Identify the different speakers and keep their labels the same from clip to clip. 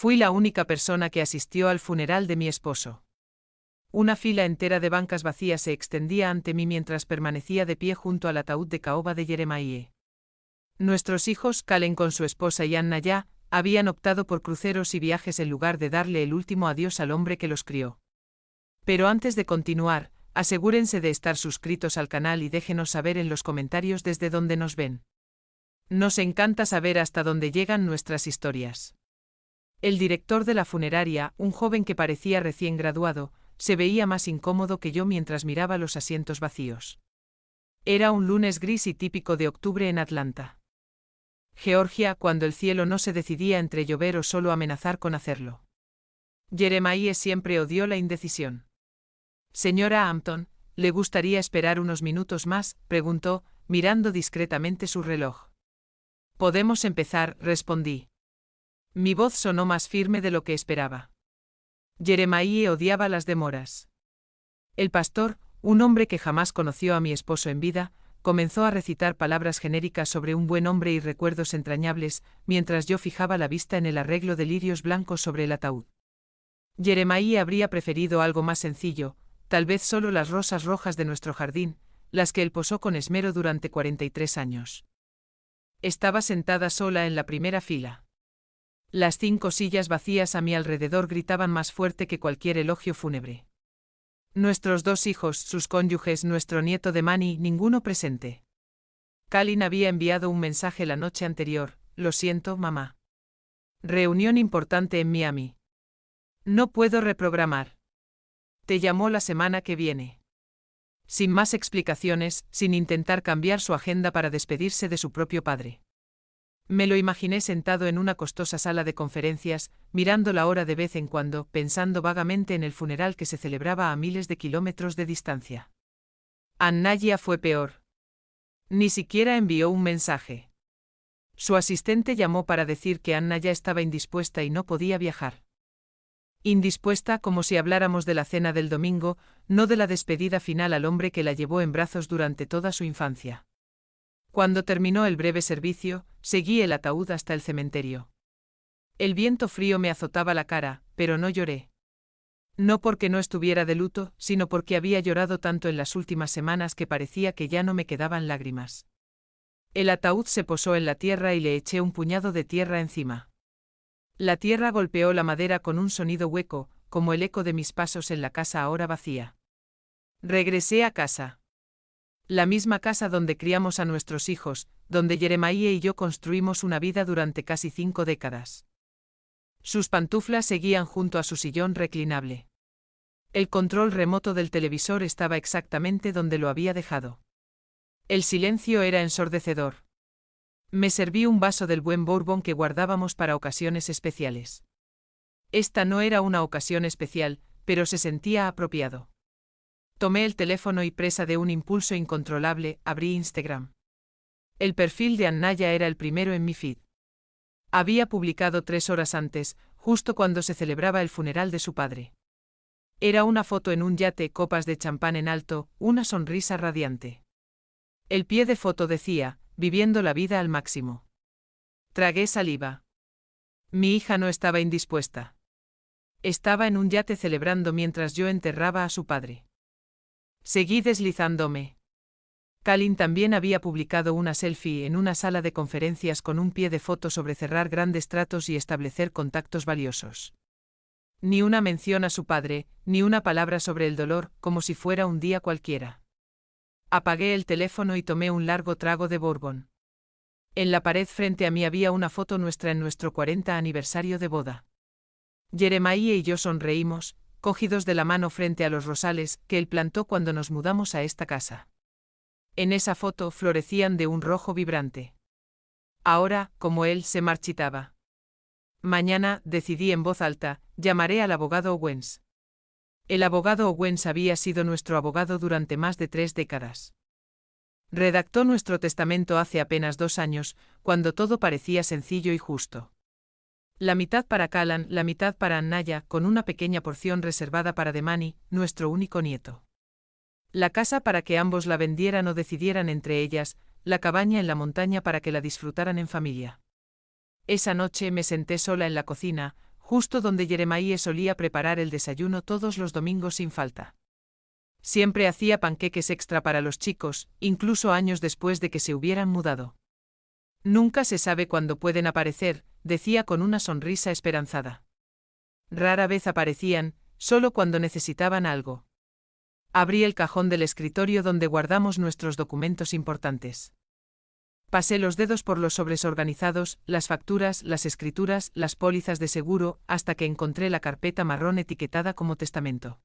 Speaker 1: Fui la única persona que asistió al funeral de mi esposo. Una fila entera de bancas vacías se extendía ante mí mientras permanecía de pie junto al ataúd de caoba de Jeremiah. Nuestros hijos, Calen con su esposa y Anna ya, habían optado por cruceros y viajes en lugar de darle el último adiós al hombre que los crió. Pero antes de continuar, asegúrense de estar suscritos al canal y déjenos saber en los comentarios desde dónde nos ven. Nos encanta saber hasta dónde llegan nuestras historias. El director de la funeraria, un joven que parecía recién graduado, se veía más incómodo que yo mientras miraba los asientos vacíos. Era un lunes gris y típico de octubre en Atlanta, Georgia, cuando el cielo no se decidía entre llover o solo amenazar con hacerlo. Jeremiah siempre odió la indecisión. Señora Hampton, ¿le gustaría esperar unos minutos más?, preguntó, mirando discretamente su reloj. Podemos empezar, respondí. Mi voz sonó más firme de lo que esperaba. Jeremiah odiaba las demoras. El pastor, un hombre que jamás conoció a mi esposo en vida, comenzó a recitar palabras genéricas sobre un buen hombre y recuerdos entrañables, mientras yo fijaba la vista en el arreglo de lirios blancos sobre el ataúd. Jeremiah habría preferido algo más sencillo, tal vez solo las rosas rojas de nuestro jardín, las que él posó con esmero durante 43 años. Estaba sentada sola en la primera fila. Las 5 sillas vacías a mi alrededor gritaban más fuerte que cualquier elogio fúnebre. Nuestros 2 hijos, sus cónyuges, nuestro nieto de Manny, ninguno presente. Kalin había enviado un mensaje la noche anterior: lo siento, mamá. Reunión importante en Miami. No puedo reprogramar. Te llamo la semana que viene. Sin más explicaciones, sin intentar cambiar su agenda para despedirse de su propio padre. Me lo imaginé sentado en una costosa sala de conferencias, mirando la hora de vez en cuando, pensando vagamente en el funeral que se celebraba a miles de kilómetros de distancia. Annaya fue peor. Ni siquiera envió un mensaje. Su asistente llamó para decir que Annaya estaba indispuesta y no podía viajar. Indispuesta, como si habláramos de la cena del domingo, no de la despedida final al hombre que la llevó en brazos durante toda su infancia. Cuando terminó el breve servicio, seguí el ataúd hasta el cementerio. El viento frío me azotaba la cara, pero no lloré. No porque no estuviera de luto, sino porque había llorado tanto en las últimas semanas que parecía que ya no me quedaban lágrimas. El ataúd se posó en la tierra y le eché un puñado de tierra encima. La tierra golpeó la madera con un sonido hueco, como el eco de mis pasos en la casa ahora vacía. Regresé a casa. La misma casa donde criamos a nuestros hijos, donde Jeremiah y yo construimos una vida durante casi 5 décadas. Sus pantuflas seguían junto a su sillón reclinable. El control remoto del televisor estaba exactamente donde lo había dejado. El silencio era ensordecedor. Me serví un vaso del buen bourbon que guardábamos para ocasiones especiales. Esta no era una ocasión especial, pero se sentía apropiado. Tomé el teléfono y, presa de un impulso incontrolable, abrí Instagram. El perfil de Annaya era el primero en mi feed. Había publicado 3 horas antes, justo cuando se celebraba el funeral de su padre. Era una foto en un yate, copas de champán en alto, una sonrisa radiante. El pie de foto decía: viviendo la vida al máximo. Tragué saliva. Mi hija no estaba indispuesta. Estaba en un yate celebrando mientras yo enterraba a su padre. Seguí deslizándome. Kalin también había publicado una selfie en una sala de conferencias con un pie de foto sobre cerrar grandes tratos y establecer contactos valiosos. Ni una mención a su padre, ni una palabra sobre el dolor, como si fuera un día cualquiera. Apagué el teléfono y tomé un largo trago de bourbon. En la pared frente a mí había una foto nuestra en nuestro 40 aniversario de boda. Jeremiah y yo sonreímos, cogidos de la mano frente a los rosales que él plantó cuando nos mudamos a esta casa. En esa foto florecían de un rojo vibrante. Ahora, como él se marchitaba. Mañana, decidí en voz alta, llamaré al abogado Owens. El abogado Owens había sido nuestro abogado durante más de 3 décadas. Redactó nuestro testamento hace apenas 2 años, cuando todo parecía sencillo y justo. La mitad para Callan, la mitad para Annaya, con una pequeña porción reservada para Manny, nuestro único nieto. La casa para que ambos la vendieran o decidieran entre ellas, la cabaña en la montaña para que la disfrutaran en familia. Esa noche me senté sola en la cocina, justo donde Jeremiah solía preparar el desayuno todos los domingos sin falta. Siempre hacía panqueques extra para los chicos, incluso años después de que se hubieran mudado. Nunca se sabe cuándo pueden aparecer, decía con una sonrisa esperanzada. Rara vez aparecían, solo cuando necesitaban algo. Abrí el cajón del escritorio donde guardamos nuestros documentos importantes. Pasé los dedos por los sobres organizados, las facturas, las escrituras, las pólizas de seguro, hasta que encontré la carpeta marrón etiquetada como testamento.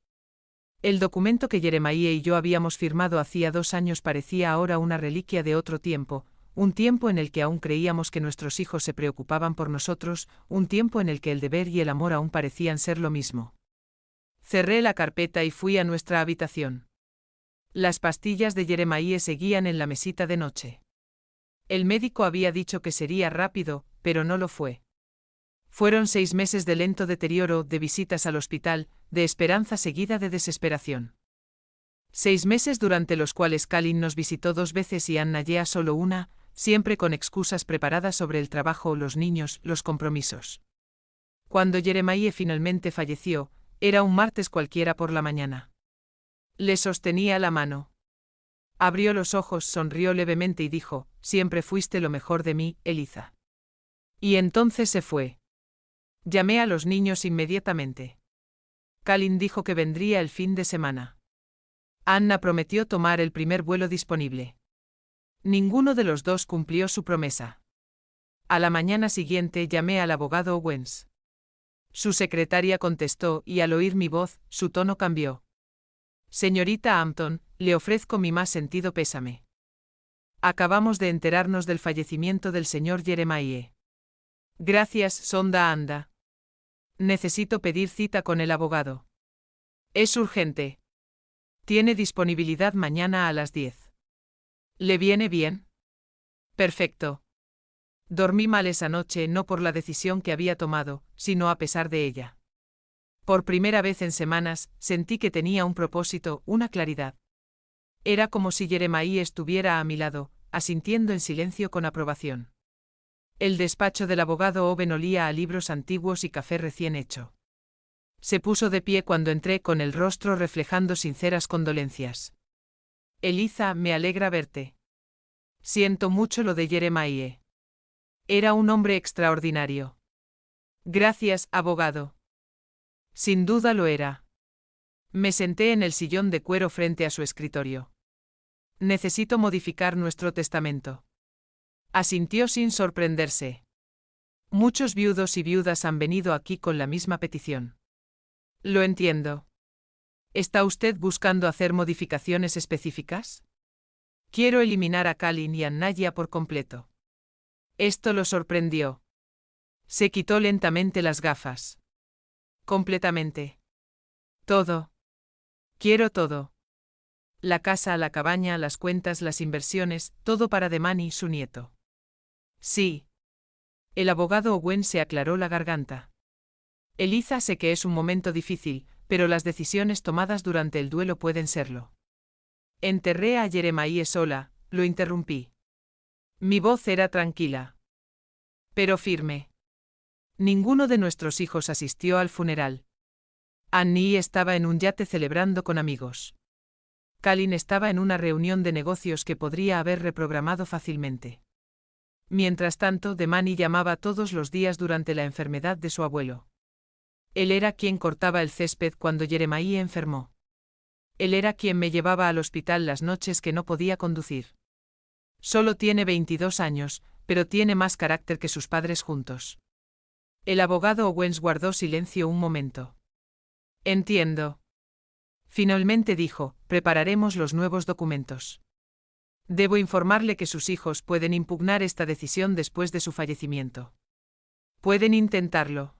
Speaker 1: El documento que Jeremiah y yo habíamos firmado hacía 2 años parecía ahora una reliquia de otro tiempo, un tiempo en el que aún creíamos que nuestros hijos se preocupaban por nosotros, un tiempo en el que el deber y el amor aún parecían ser lo mismo. Cerré la carpeta y fui a nuestra habitación. Las pastillas de Jeremiah seguían en la mesita de noche. El médico había dicho que sería rápido, pero no lo fue. Fueron 6 meses de lento deterioro, de visitas al hospital, de esperanza seguida de desesperación. 6 meses durante los cuales Kalin nos visitó 2 veces y Anna Yea solo una, siempre con excusas preparadas sobre el trabajo, los niños, los compromisos. Cuando Jeremiah finalmente falleció, era un martes cualquiera por la mañana. Le sostenía la mano. Abrió los ojos, sonrió levemente y dijo: «Siempre fuiste lo mejor de mí, Eliza». Y entonces se fue. Llamé a los niños inmediatamente. Kalin dijo que vendría el fin de semana. Anna prometió tomar el primer vuelo disponible. Ninguno de los dos cumplió su promesa. A la mañana siguiente llamé al abogado Owens. Su secretaria contestó y al oír mi voz, su tono cambió. «Señorita Hampton, le ofrezco mi más sentido pésame. Acabamos de enterarnos del fallecimiento del señor Jeremiah». «Gracias, Sonda Anda. Necesito pedir cita con el abogado. Es urgente. Tiene disponibilidad mañana a las 10. ¿Le viene bien?» «Perfecto». Dormí mal esa noche, no por la decisión que había tomado, sino a pesar de ella. Por primera vez en semanas, sentí que tenía un propósito, una claridad. Era como si Jeremiah estuviera a mi lado, asintiendo en silencio con aprobación. El despacho del abogado Owen olía a libros antiguos y café recién hecho. Se puso de pie cuando entré con el rostro reflejando sinceras condolencias. «Eliza, me alegra verte. Siento mucho lo de Jeremiah. Era un hombre extraordinario». «Gracias, abogado». «Sin duda lo era». Me senté en el sillón de cuero frente a su escritorio. «Necesito modificar nuestro testamento». Asintió sin sorprenderse. «Muchos viudos y viudas han venido aquí con la misma petición». «Lo entiendo. ¿Está usted buscando hacer modificaciones específicas?» «Quiero eliminar a Kalin y a Naya por completo». Esto lo sorprendió. Se quitó lentamente las gafas. «Completamente. Todo. Quiero todo. La casa, la cabaña, las cuentas, las inversiones, todo para Demani, su nieto». «Sí». El abogado Owen se aclaró la garganta. «Eliza, sé que es un momento difícil, pero las decisiones tomadas durante el duelo pueden serlo». «Enterré a Jeremiah sola», lo interrumpí. Mi voz era tranquila. Pero firme. Ninguno de nuestros hijos asistió al funeral. Annie estaba en un yate celebrando con amigos. Kalin estaba en una reunión de negocios que podría haber reprogramado fácilmente. Mientras tanto, Demani llamaba todos los días durante la enfermedad de su abuelo. Él era quien cortaba el césped cuando Jeremiah enfermó. Él era quien me llevaba al hospital las noches que no podía conducir. Solo tiene 22 años, pero tiene más carácter que sus padres juntos. El abogado Owens guardó silencio un momento. «Entiendo». Finalmente dijo: «Prepararemos los nuevos documentos. Debo informarle que sus hijos pueden impugnar esta decisión después de su fallecimiento. Pueden intentarlo.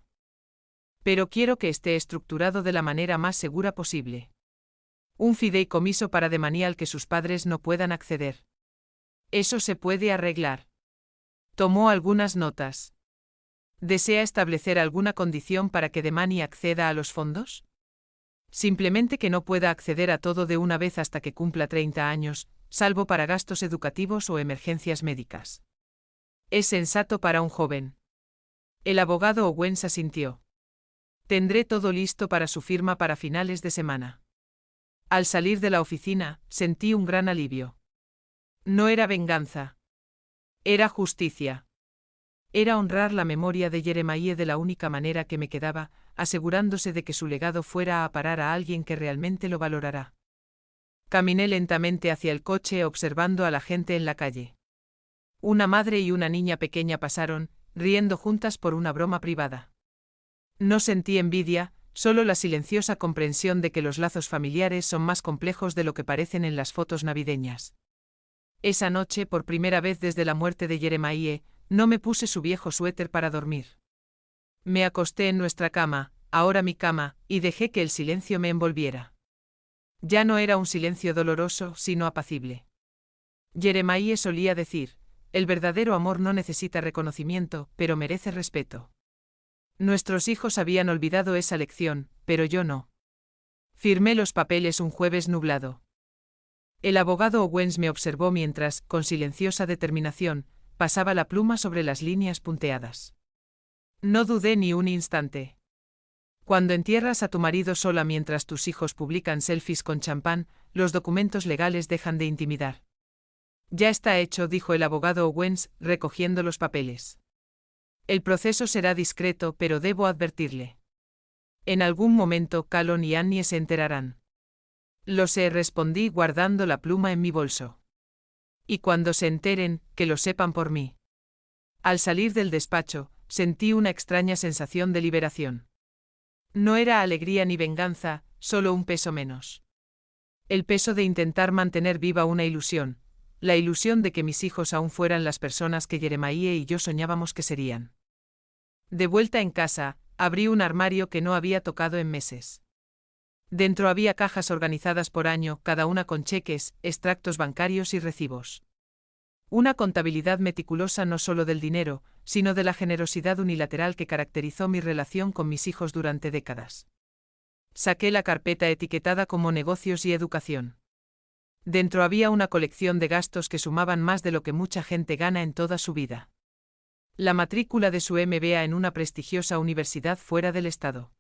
Speaker 1: Pero quiero que esté estructurado de la manera más segura posible. Un fideicomiso para Demani al que sus padres no puedan acceder. Eso se puede arreglar». Tomó algunas notas. ¿Desea establecer alguna condición para que Demani acceda a los fondos? Simplemente que no pueda acceder a todo de una vez hasta que cumpla 30 años, salvo para gastos educativos o emergencias médicas. Es sensato para un joven. El abogado Owens asintió. Tendré todo listo para su firma para finales de semana. Al salir de la oficina, sentí un gran alivio. No era venganza. Era justicia. Era honrar la memoria de Jeremiah de la única manera que me quedaba, asegurándose de que su legado fuera a parar a alguien que realmente lo valorará. Caminé lentamente hacia el coche observando a la gente en la calle. Una madre y una niña pequeña pasaron, riendo juntas por una broma privada. No sentí envidia, solo la silenciosa comprensión de que los lazos familiares son más complejos de lo que parecen en las fotos navideñas. Esa noche, por primera vez desde la muerte de Jeremiah, no me puse su viejo suéter para dormir. Me acosté en nuestra cama, ahora mi cama, y dejé que el silencio me envolviera. Ya no era un silencio doloroso, sino apacible. Jeremiah solía decir, el verdadero amor no necesita reconocimiento, pero merece respeto. Nuestros hijos habían olvidado esa lección, pero yo no. Firmé los papeles un jueves nublado. El abogado Owens me observó mientras, con silenciosa determinación, pasaba la pluma sobre las líneas punteadas. No dudé ni un instante. Cuando entierras a tu marido sola mientras tus hijos publican selfies con champán, los documentos legales dejan de intimidar. Ya está hecho, dijo el abogado Owens, recogiendo los papeles. El proceso será discreto, pero debo advertirle. En algún momento Calon y Annie se enterarán. Lo sé, respondí guardando la pluma en mi bolso. Y cuando se enteren, que lo sepan por mí. Al salir del despacho, sentí una extraña sensación de liberación. No era alegría ni venganza, solo un peso menos. El peso de intentar mantener viva una ilusión, la ilusión de que mis hijos aún fueran las personas que Jeremiah y yo soñábamos que serían. De vuelta en casa, abrí un armario que no había tocado en meses. Dentro había cajas organizadas por año, cada una con cheques, extractos bancarios y recibos. Una contabilidad meticulosa no solo del dinero, sino de la generosidad unilateral que caracterizó mi relación con mis hijos durante décadas. Saqué la carpeta etiquetada como negocios y educación. Dentro había una colección de gastos que sumaban más de lo que mucha gente gana en toda su vida. La matrícula de su MBA en una prestigiosa universidad fuera del estado.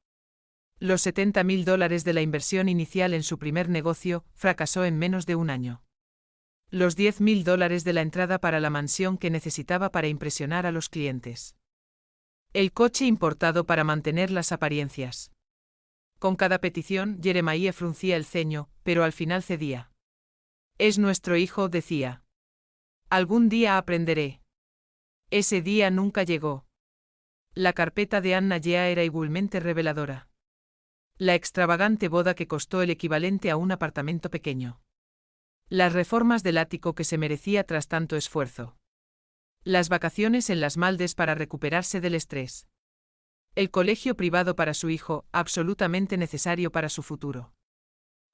Speaker 1: Los $70.000 de la inversión inicial en su primer negocio fracasó en menos de un año. Los $10.000 de la entrada para la mansión que necesitaba para impresionar a los clientes. El coche importado para mantener las apariencias. Con cada petición, Jeremiah fruncía el ceño, pero al final cedía. Es nuestro hijo, decía. Algún día aprenderé. Ese día nunca llegó. La carpeta de Anna ya era igualmente reveladora. La extravagante boda que costó el equivalente a un apartamento pequeño. Las reformas del ático que se merecía tras tanto esfuerzo. Las vacaciones en las Maldes para recuperarse del estrés. El colegio privado para su hijo, absolutamente necesario para su futuro.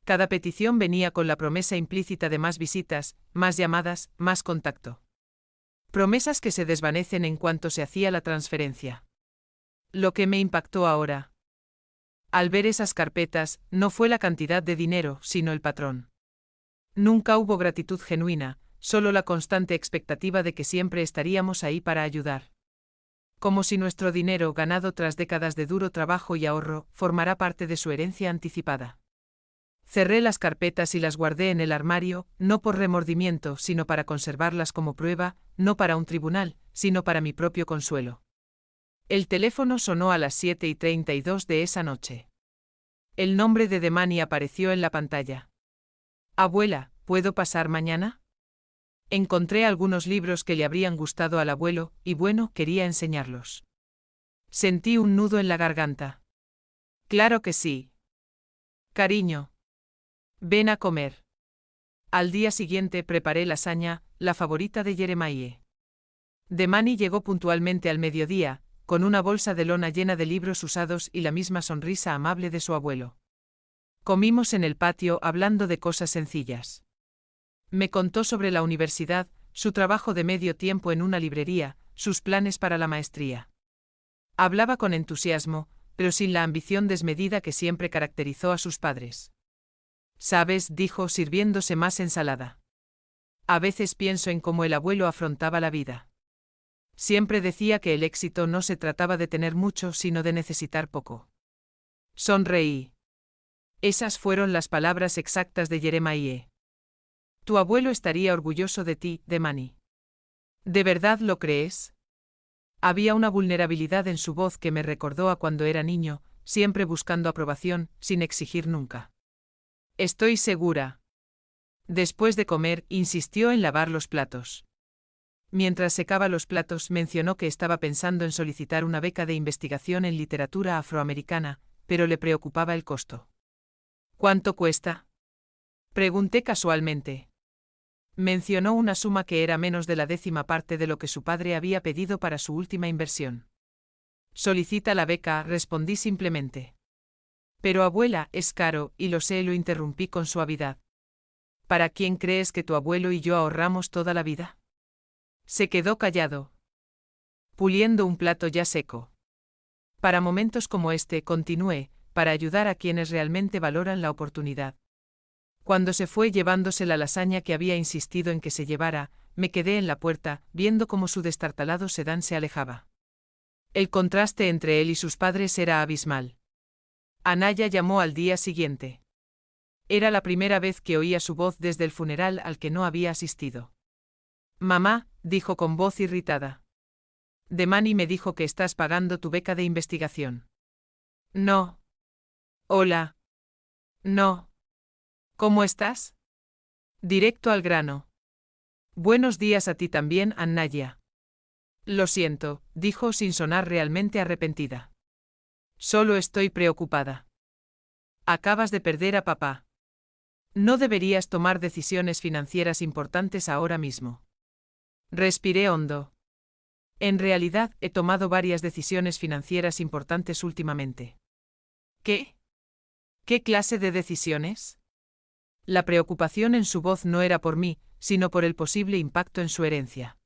Speaker 1: Cada petición venía con la promesa implícita de más visitas, más llamadas, más contacto. Promesas que se desvanecen en cuanto se hacía la transferencia. Lo que me impactó ahora, al ver esas carpetas, no fue la cantidad de dinero, sino el patrón. Nunca hubo gratitud genuina, solo la constante expectativa de que siempre estaríamos ahí para ayudar. Como si nuestro dinero, ganado tras décadas de duro trabajo y ahorro, formará parte de su herencia anticipada. Cerré las carpetas y las guardé en el armario, no por remordimiento, sino para conservarlas como prueba, no para un tribunal, sino para mi propio consuelo. El teléfono sonó a las 7:32 de esa noche. El nombre de Demani apareció en la pantalla. Abuela, ¿puedo pasar mañana? Encontré algunos libros que le habrían gustado al abuelo, y bueno, quería enseñarlos. Sentí un nudo en la garganta. Claro que sí. Cariño. Ven a comer. Al día siguiente preparé lasaña, la favorita de Jeremiah. Demani llegó puntualmente al mediodía, con una bolsa de lona llena de libros usados y la misma sonrisa amable de su abuelo. Comimos en el patio hablando de cosas sencillas. Me contó sobre la universidad, su trabajo de medio tiempo en una librería, sus planes para la maestría. Hablaba con entusiasmo, pero sin la ambición desmedida que siempre caracterizó a sus padres. «Sabes», dijo sirviéndose más ensalada. «A veces pienso en cómo el abuelo afrontaba la vida. Siempre decía que el éxito no se trataba de tener mucho, sino de necesitar poco. Sonreí. Esas fueron las palabras exactas de Jeremiah. Tu abuelo estaría orgulloso de ti, Demani. ¿De verdad lo crees? Había una vulnerabilidad en su voz que me recordó a cuando era niño, siempre buscando aprobación, sin exigir nunca. Estoy segura. Después de comer, insistió en lavar los platos. Mientras secaba los platos, mencionó que estaba pensando en solicitar una beca de investigación en literatura afroamericana, pero le preocupaba el costo. ¿Cuánto cuesta? Pregunté casualmente. Mencionó una suma que era menos de la 10ª parte de lo que su padre había pedido para su última inversión. Solicita la beca, respondí simplemente. Pero abuela, es caro, y lo sé, lo interrumpí con suavidad. ¿Para quién crees que tu abuelo y yo ahorramos toda la vida? Se quedó callado, puliendo un plato ya seco. Para momentos como este, continué, para ayudar a quienes realmente valoran la oportunidad. Cuando se fue llevándose la lasaña que había insistido en que se llevara, me quedé en la puerta, viendo cómo su destartalado sedán se alejaba. El contraste entre él y sus padres era abismal. Anaya llamó al día siguiente. Era la primera vez que oía su voz desde el funeral al que no había asistido. Mamá, dijo con voz irritada. Demani me dijo que estás pagando tu beca de investigación. No. Hola. No. ¿Cómo estás? Directo al grano. Buenos días a ti también, Anaya. Lo siento, dijo sin sonar realmente arrepentida. Solo estoy preocupada. Acabas de perder a papá. No deberías tomar decisiones financieras importantes ahora mismo. Respiré hondo. En realidad, he tomado varias decisiones financieras importantes últimamente. ¿Qué? ¿Qué clase de decisiones? La preocupación en su voz no era por mí, sino por el posible impacto en su herencia.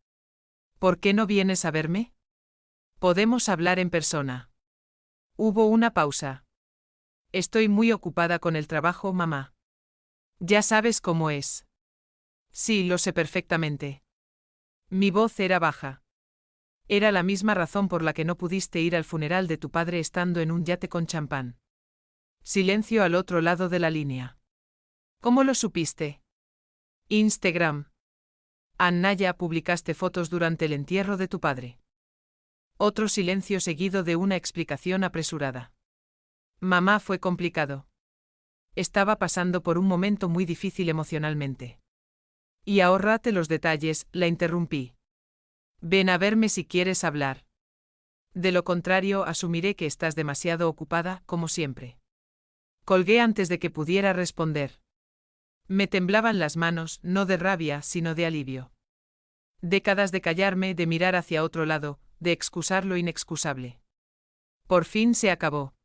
Speaker 1: ¿Por qué no vienes a verme? Podemos hablar en persona. Hubo una pausa. Estoy muy ocupada con el trabajo, mamá. Ya sabes cómo es. Sí, lo sé perfectamente. Mi voz era baja. Era la misma razón por la que no pudiste ir al funeral de tu padre estando en un yate con champán. Silencio al otro lado de la línea. ¿Cómo lo supiste? Instagram. Anaya, publicaste fotos durante el entierro de tu padre. Otro silencio seguido de una explicación apresurada. Mamá, fue complicado. Estaba pasando por un momento muy difícil emocionalmente. Y ahórrate los detalles, la interrumpí. Ven a verme si quieres hablar. De lo contrario, asumiré que estás demasiado ocupada, como siempre. Colgué antes de que pudiera responder. Me temblaban las manos, no de rabia, sino de alivio. Décadas de callarme, de mirar hacia otro lado, de excusar lo inexcusable. Por fin se acabó.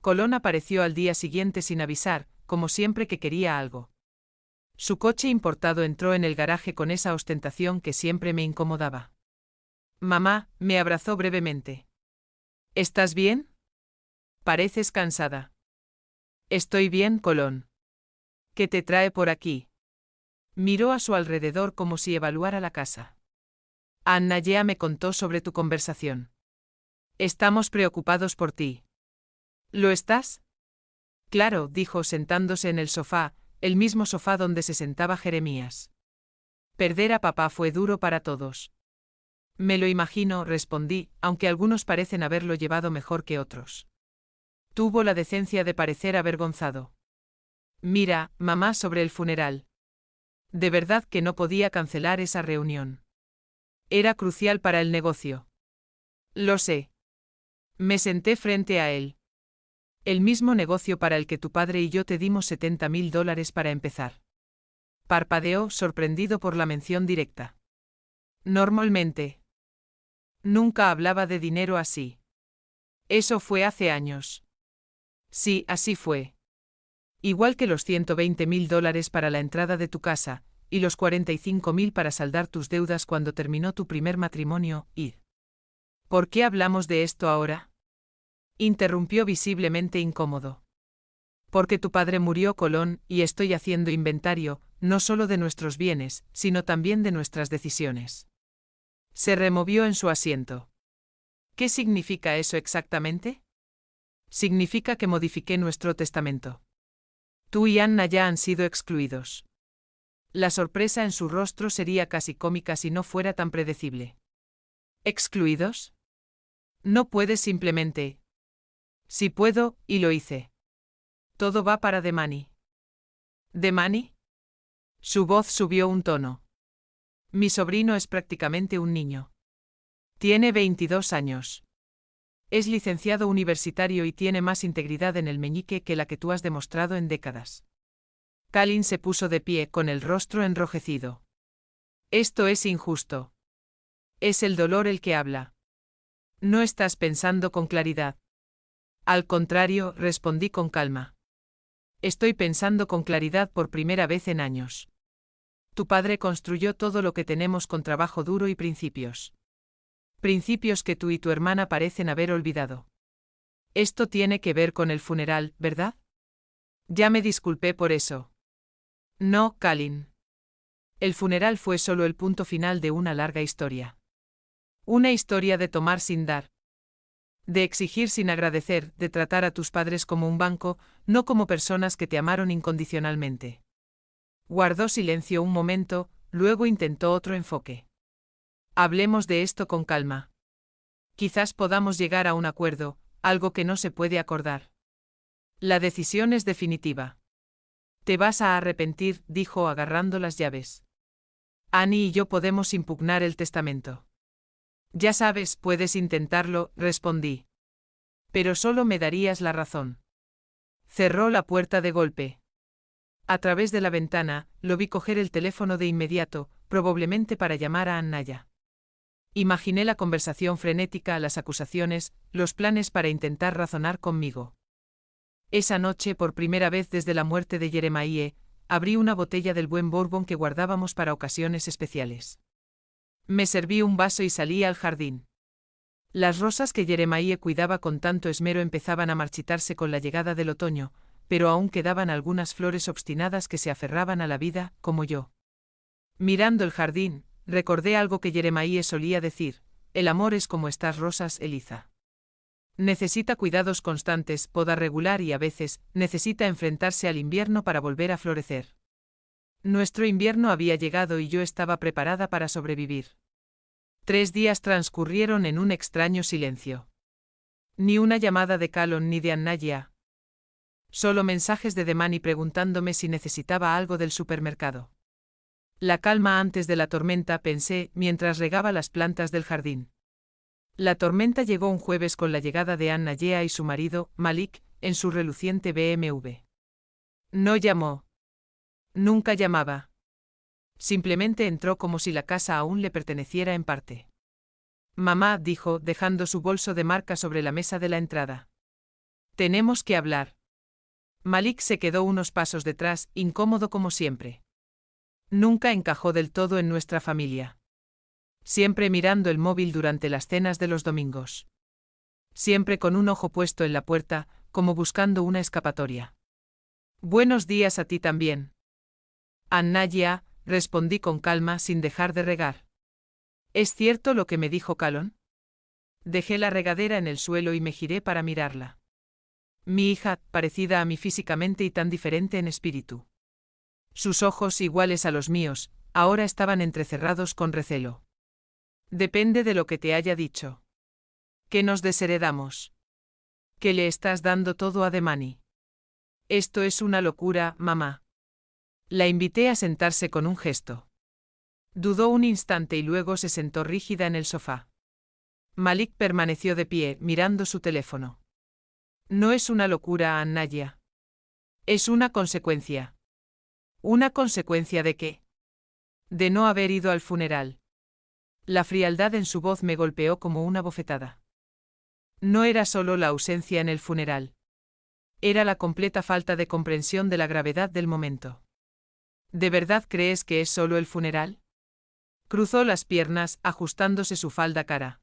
Speaker 1: Colón apareció al día siguiente sin avisar, como siempre que quería algo. Su coche importado entró en el garaje con esa ostentación que siempre me incomodaba. Mamá, me abrazó brevemente. ¿Estás bien? Pareces cansada. Estoy bien, Colón. ¿Qué te trae por aquí? Miró a su alrededor como si evaluara la casa. Anaya me contó sobre tu conversación. Estamos preocupados por ti. ¿Lo estás? Claro, dijo sentándose en el sofá, el mismo sofá donde se sentaba Jeremías. Perder a papá fue duro para todos. Me lo imagino, respondí, aunque algunos parecen haberlo llevado mejor que otros. Tuvo la decencia de parecer avergonzado. Mira, mamá, sobre el funeral. De verdad que no podía cancelar esa reunión. Era crucial para el negocio. Lo sé. Me senté frente a él. El mismo negocio para el que tu padre y yo te dimos $70.000 para empezar. Parpadeó, sorprendido por la mención directa. Normalmente. Nunca hablaba de dinero así. Eso fue hace años. Sí, así fue. Igual que los $120.000 para la entrada de tu casa, y los 45.000 para saldar tus deudas cuando terminó tu primer matrimonio, y... ¿Por qué hablamos de esto ahora? Interrumpió visiblemente incómodo. Porque tu padre murió, Colón, y estoy haciendo inventario, no solo de nuestros bienes, sino también de nuestras decisiones. Se removió en su asiento. ¿Qué significa eso exactamente? Significa que modifiqué nuestro testamento. Tú y Anna ya han sido excluidos. La sorpresa en su rostro sería casi cómica si no fuera tan predecible. ¿Excluidos? No puedes simplemente. Sí puedo, y lo hice. Todo va para Demani. ¿Demani? Su voz subió un tono. Mi sobrino es prácticamente un niño. Tiene 22 años. Es licenciado universitario y tiene más integridad en el meñique que la que tú has demostrado en décadas. Kalin se puso de pie con el rostro enrojecido. Esto es injusto. Es el dolor el que habla. No estás pensando con claridad. Al contrario, respondí con calma. Estoy pensando con claridad por primera vez en años. Tu padre construyó todo lo que tenemos con trabajo duro y principios. Principios que tú y tu hermana parecen haber olvidado. Esto tiene que ver con el funeral, ¿verdad? Ya me disculpé por eso. No, Kalin. El funeral fue solo el punto final de una larga historia. Una historia de tomar sin dar. De exigir sin agradecer, de tratar a tus padres como un banco, no como personas que te amaron incondicionalmente. Guardó silencio un momento, luego intentó otro enfoque. Hablemos de esto con calma. Quizás podamos llegar a un acuerdo, algo que no se puede acordar. La decisión es definitiva. Te vas a arrepentir, dijo agarrando las llaves. Annie y yo podemos impugnar el testamento. Ya sabes, puedes intentarlo, respondí. Pero solo me darías la razón. Cerró la puerta de golpe. A través de la ventana, lo vi coger el teléfono de inmediato, probablemente para llamar a Annaya. Imaginé la conversación frenética, las acusaciones, los planes para intentar razonar conmigo. Esa noche, por primera vez desde la muerte de Jeremiah, abrí una botella del buen Bourbon que guardábamos para ocasiones especiales. Me serví un vaso y salí al jardín. Las rosas que Jeremiah cuidaba con tanto esmero empezaban a marchitarse con la llegada del otoño, pero aún quedaban algunas flores obstinadas que se aferraban a la vida, como yo. Mirando el jardín, recordé algo que Jeremiah solía decir: el amor es como estas rosas, Eliza. Necesita cuidados constantes, poda regular y a veces, necesita enfrentarse al invierno para volver a florecer. Nuestro invierno había llegado y yo estaba preparada para sobrevivir. 3 días transcurrieron en un extraño silencio. Ni una llamada de Calon ni de Annaya. Solo mensajes de Demani preguntándome si necesitaba algo del supermercado. La calma antes de la tormenta, pensé, mientras regaba las plantas del jardín. La tormenta llegó un jueves con la llegada de Annaya y su marido, Malik, en su reluciente BMW. No llamó. Nunca llamaba. Simplemente entró como si la casa aún le perteneciera en parte. Mamá, dijo, dejando su bolso de marca sobre la mesa de la entrada. Tenemos que hablar. Malik se quedó unos pasos detrás, incómodo como siempre. Nunca encajó del todo en nuestra familia. Siempre mirando el móvil durante las cenas de los domingos. Siempre con un ojo puesto en la puerta, como buscando una escapatoria. Buenos días a ti también. Annaya, respondí con calma sin dejar de regar. ¿Es cierto lo que me dijo Calon? Dejé la regadera en el suelo y me giré para mirarla. Mi hija, parecida a mí físicamente y tan diferente en espíritu. Sus ojos, iguales a los míos, ahora estaban entrecerrados con recelo. Depende de lo que te haya dicho. ¿Qué nos desheredamos? ¿Qué le estás dando todo a Demani? Esto es una locura, mamá. La invité a sentarse con un gesto. Dudó un instante y luego se sentó rígida en el sofá. Malik permaneció de pie, mirando su teléfono. No es una locura, Annaya. Es una consecuencia. ¿Una consecuencia de qué? De no haber ido al funeral. La frialdad en su voz me golpeó como una bofetada. No era solo la ausencia en el funeral. Era la completa falta de comprensión de la gravedad del momento. ¿De verdad crees que es solo el funeral? Cruzó las piernas, ajustándose su falda cara.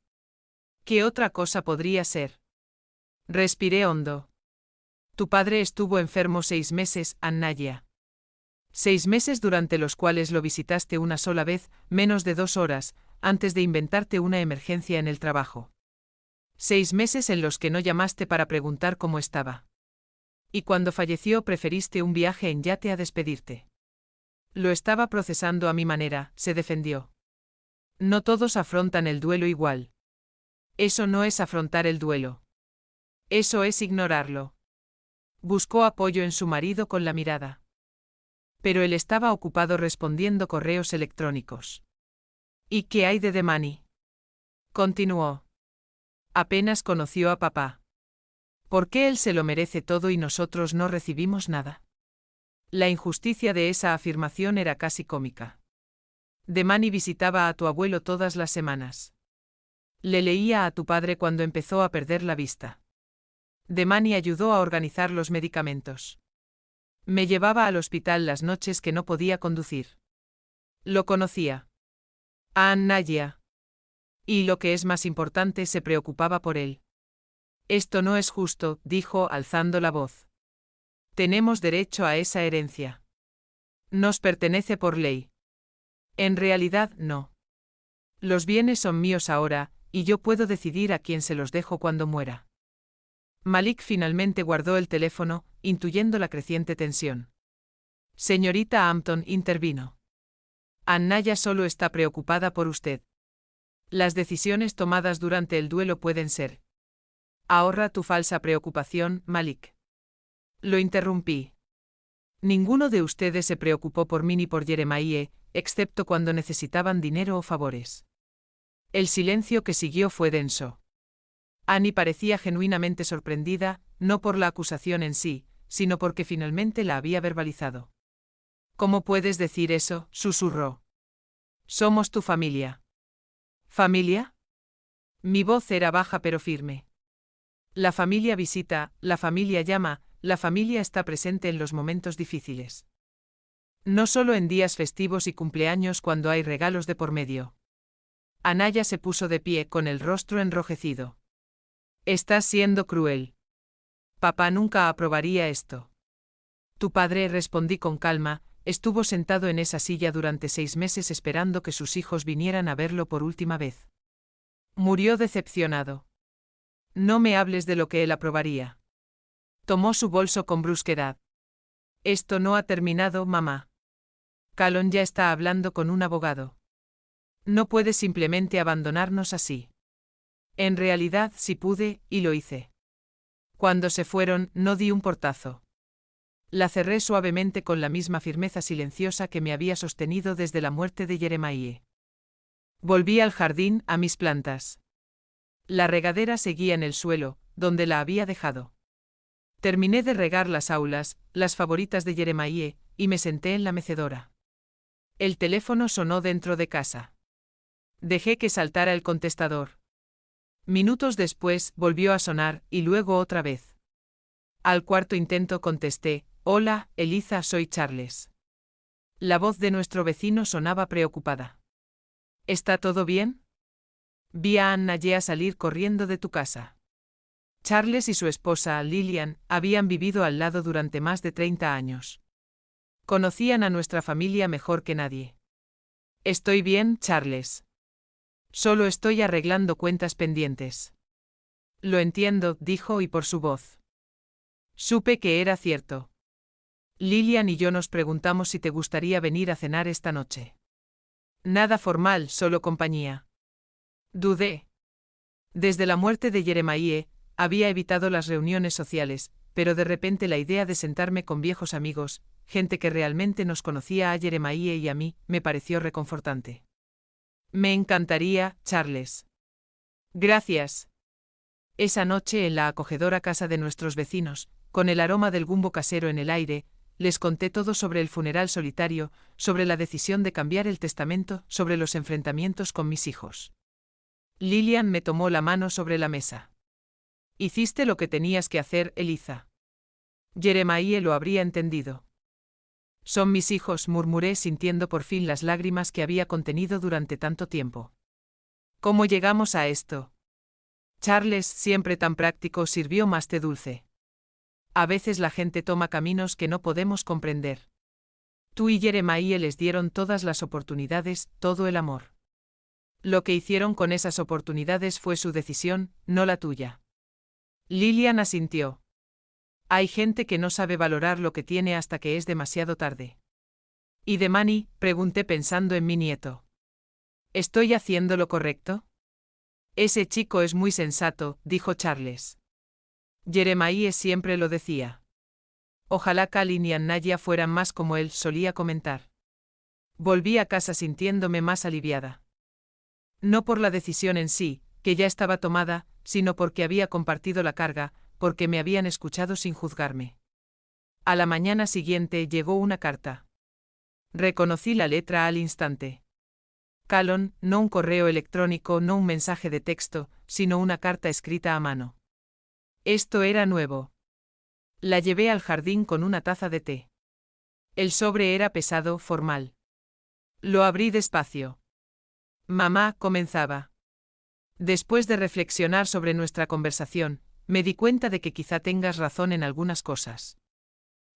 Speaker 1: ¿Qué otra cosa podría ser? Respiré hondo. Tu padre estuvo enfermo 6 meses, Annaya. 6 meses durante los cuales lo visitaste una sola vez, menos de 2 horas, antes de inventarte una emergencia en el trabajo. 6 meses en los que no llamaste para preguntar cómo estaba. Y cuando falleció preferiste un viaje en yate a despedirte. Lo estaba procesando a mi manera, se defendió. No todos afrontan el duelo igual. Eso no es afrontar el duelo. Eso es ignorarlo. Buscó apoyo en su marido con la mirada. Pero él estaba ocupado respondiendo correos electrónicos. ¿Y qué hay de Demani? Continuó. Apenas conoció a papá. ¿Por qué él se lo merece todo y nosotros no recibimos nada? La injusticia de esa afirmación era casi cómica. Demani visitaba a tu abuelo todas las semanas. Le leía a tu padre cuando empezó a perder la vista. Demani ayudó a organizar los medicamentos. Me llevaba al hospital las noches que no podía conducir. Lo conocía. A Annaya. Y lo que es más importante, se preocupaba por él. Esto no es justo, dijo alzando la voz. Tenemos derecho a esa herencia. Nos pertenece por ley. En realidad, no. Los bienes son míos ahora, y yo puedo decidir a quién se los dejo cuando muera. Malik finalmente guardó el teléfono, intuyendo la creciente tensión. Señorita Hampton intervino. Annaya solo está preocupada por usted. Las decisiones tomadas durante el duelo pueden ser. Ahorra tu falsa preocupación, Malik. Lo interrumpí. Ninguno de ustedes se preocupó por mí ni por Jeremiah, excepto cuando necesitaban dinero o favores. El silencio que siguió fue denso. Annie parecía genuinamente sorprendida, no por la acusación en sí, sino porque finalmente la había verbalizado. ¿Cómo puedes decir eso?, susurró. Somos tu familia. ¿Familia? Mi voz era baja pero firme. La familia visita, la familia llama, la familia está presente en los momentos difíciles. No solo en días festivos y cumpleaños cuando hay regalos de por medio. Annaya se puso de pie con el rostro enrojecido. Estás siendo cruel. Papá nunca aprobaría esto. Tu padre, respondí con calma, estuvo sentado en esa silla durante 6 meses esperando que sus hijos vinieran a verlo por última vez. Murió decepcionado. No me hables de lo que él aprobaría. Tomó su bolso con brusquedad. Esto no ha terminado, mamá. Callon ya está hablando con un abogado. No puedes simplemente abandonarnos así. En realidad sí pude, y lo hice. Cuando se fueron, no di un portazo. La cerré suavemente con la misma firmeza silenciosa que me había sostenido desde la muerte de Jeremiah. Volví al jardín, a mis plantas. La regadera seguía en el suelo, donde la había dejado. Terminé de regar las aulas, las favoritas de Jeremiah, y me senté en la mecedora. El teléfono sonó dentro de casa. Dejé que saltara el contestador. Minutos después, volvió a sonar, y luego otra vez. Al cuarto intento contesté, «Hola, Eliza, soy Charles». La voz de nuestro vecino sonaba preocupada. ¿Está todo bien? Vi a Annaya salir corriendo de tu casa. Charles y su esposa, Lillian, habían vivido al lado durante más de 30 años. Conocían a nuestra familia mejor que nadie. Estoy bien, Charles. Solo estoy arreglando cuentas pendientes. Lo entiendo, dijo, y por su voz. Supe que era cierto. Lillian y yo nos preguntamos si te gustaría venir a cenar esta noche. Nada formal, solo compañía. Dudé. Desde la muerte de Jeremiah, había evitado las reuniones sociales, pero de repente la idea de sentarme con viejos amigos, gente que realmente nos conocía a Jeremiah y a mí, me pareció reconfortante. Me encantaría, Charles. Gracias. Esa noche en la acogedora casa de nuestros vecinos, con el aroma del gumbo casero en el aire, les conté todo sobre el funeral solitario, sobre la decisión de cambiar el testamento, sobre los enfrentamientos con mis hijos. Lillian me tomó la mano sobre la mesa. Hiciste lo que tenías que hacer, Eliza. Jeremiah lo habría entendido. Son mis hijos, murmuré sintiendo por fin las lágrimas que había contenido durante tanto tiempo. ¿Cómo llegamos a esto? Charles, siempre tan práctico, sirvió más té dulce. A veces la gente toma caminos que no podemos comprender. Tú y Jeremiah les dieron todas las oportunidades, todo el amor. Lo que hicieron con esas oportunidades fue su decisión, no la tuya. Lillian asintió. Hay gente que no sabe valorar lo que tiene hasta que es demasiado tarde. ¿Y de Manny? Pregunté pensando en mi nieto. ¿Estoy haciendo lo correcto? Ese chico es muy sensato, dijo Charles. Jeremiah siempre lo decía. Ojalá Kalin y Annaya fueran más como él, solía comentar. Volví a casa sintiéndome más aliviada. No por la decisión en sí, que ya estaba tomada, sino porque había compartido la carga, porque me habían escuchado sin juzgarme. A la mañana siguiente llegó una carta. Reconocí la letra al instante. Calon, no un correo electrónico, no un mensaje de texto, sino una carta escrita a mano. Esto era nuevo. La llevé al jardín con una taza de té. El sobre era pesado, formal. Lo abrí despacio. Mamá, comenzaba. Después de reflexionar sobre nuestra conversación, me di cuenta de que quizá tengas razón en algunas cosas.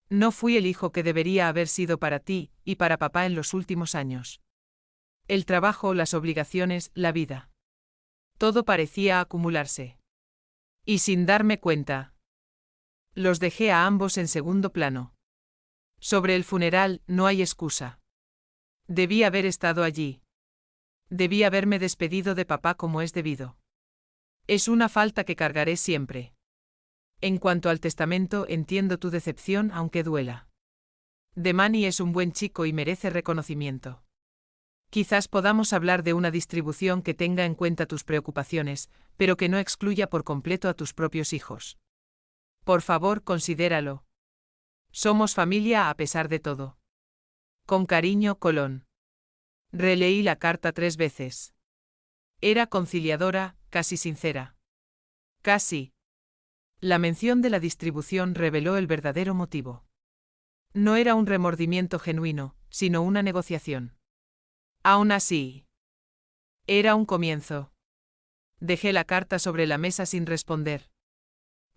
Speaker 1: No fui el hijo que debería haber sido para ti y para papá en los últimos años. El trabajo, las obligaciones, la vida. Todo parecía acumularse. Y sin darme cuenta. Los dejé a ambos en segundo plano. Sobre el funeral, no hay excusa. Debí haber estado allí. Debí haberme despedido de papá como es debido. Es una falta que cargaré siempre. En cuanto al testamento, entiendo tu decepción aunque duela. Manny es un buen chico y merece reconocimiento. Quizás podamos hablar de una distribución que tenga en cuenta tus preocupaciones, pero que no excluya por completo a tus propios hijos. Por favor, considéralo. Somos familia a pesar de todo. Con cariño, Colón. Releí la carta 3 veces. Era conciliadora, casi sincera. Casi. La mención de la distribución reveló el verdadero motivo. No era un remordimiento genuino, sino una negociación. Aún así. Era un comienzo. Dejé la carta sobre la mesa sin responder.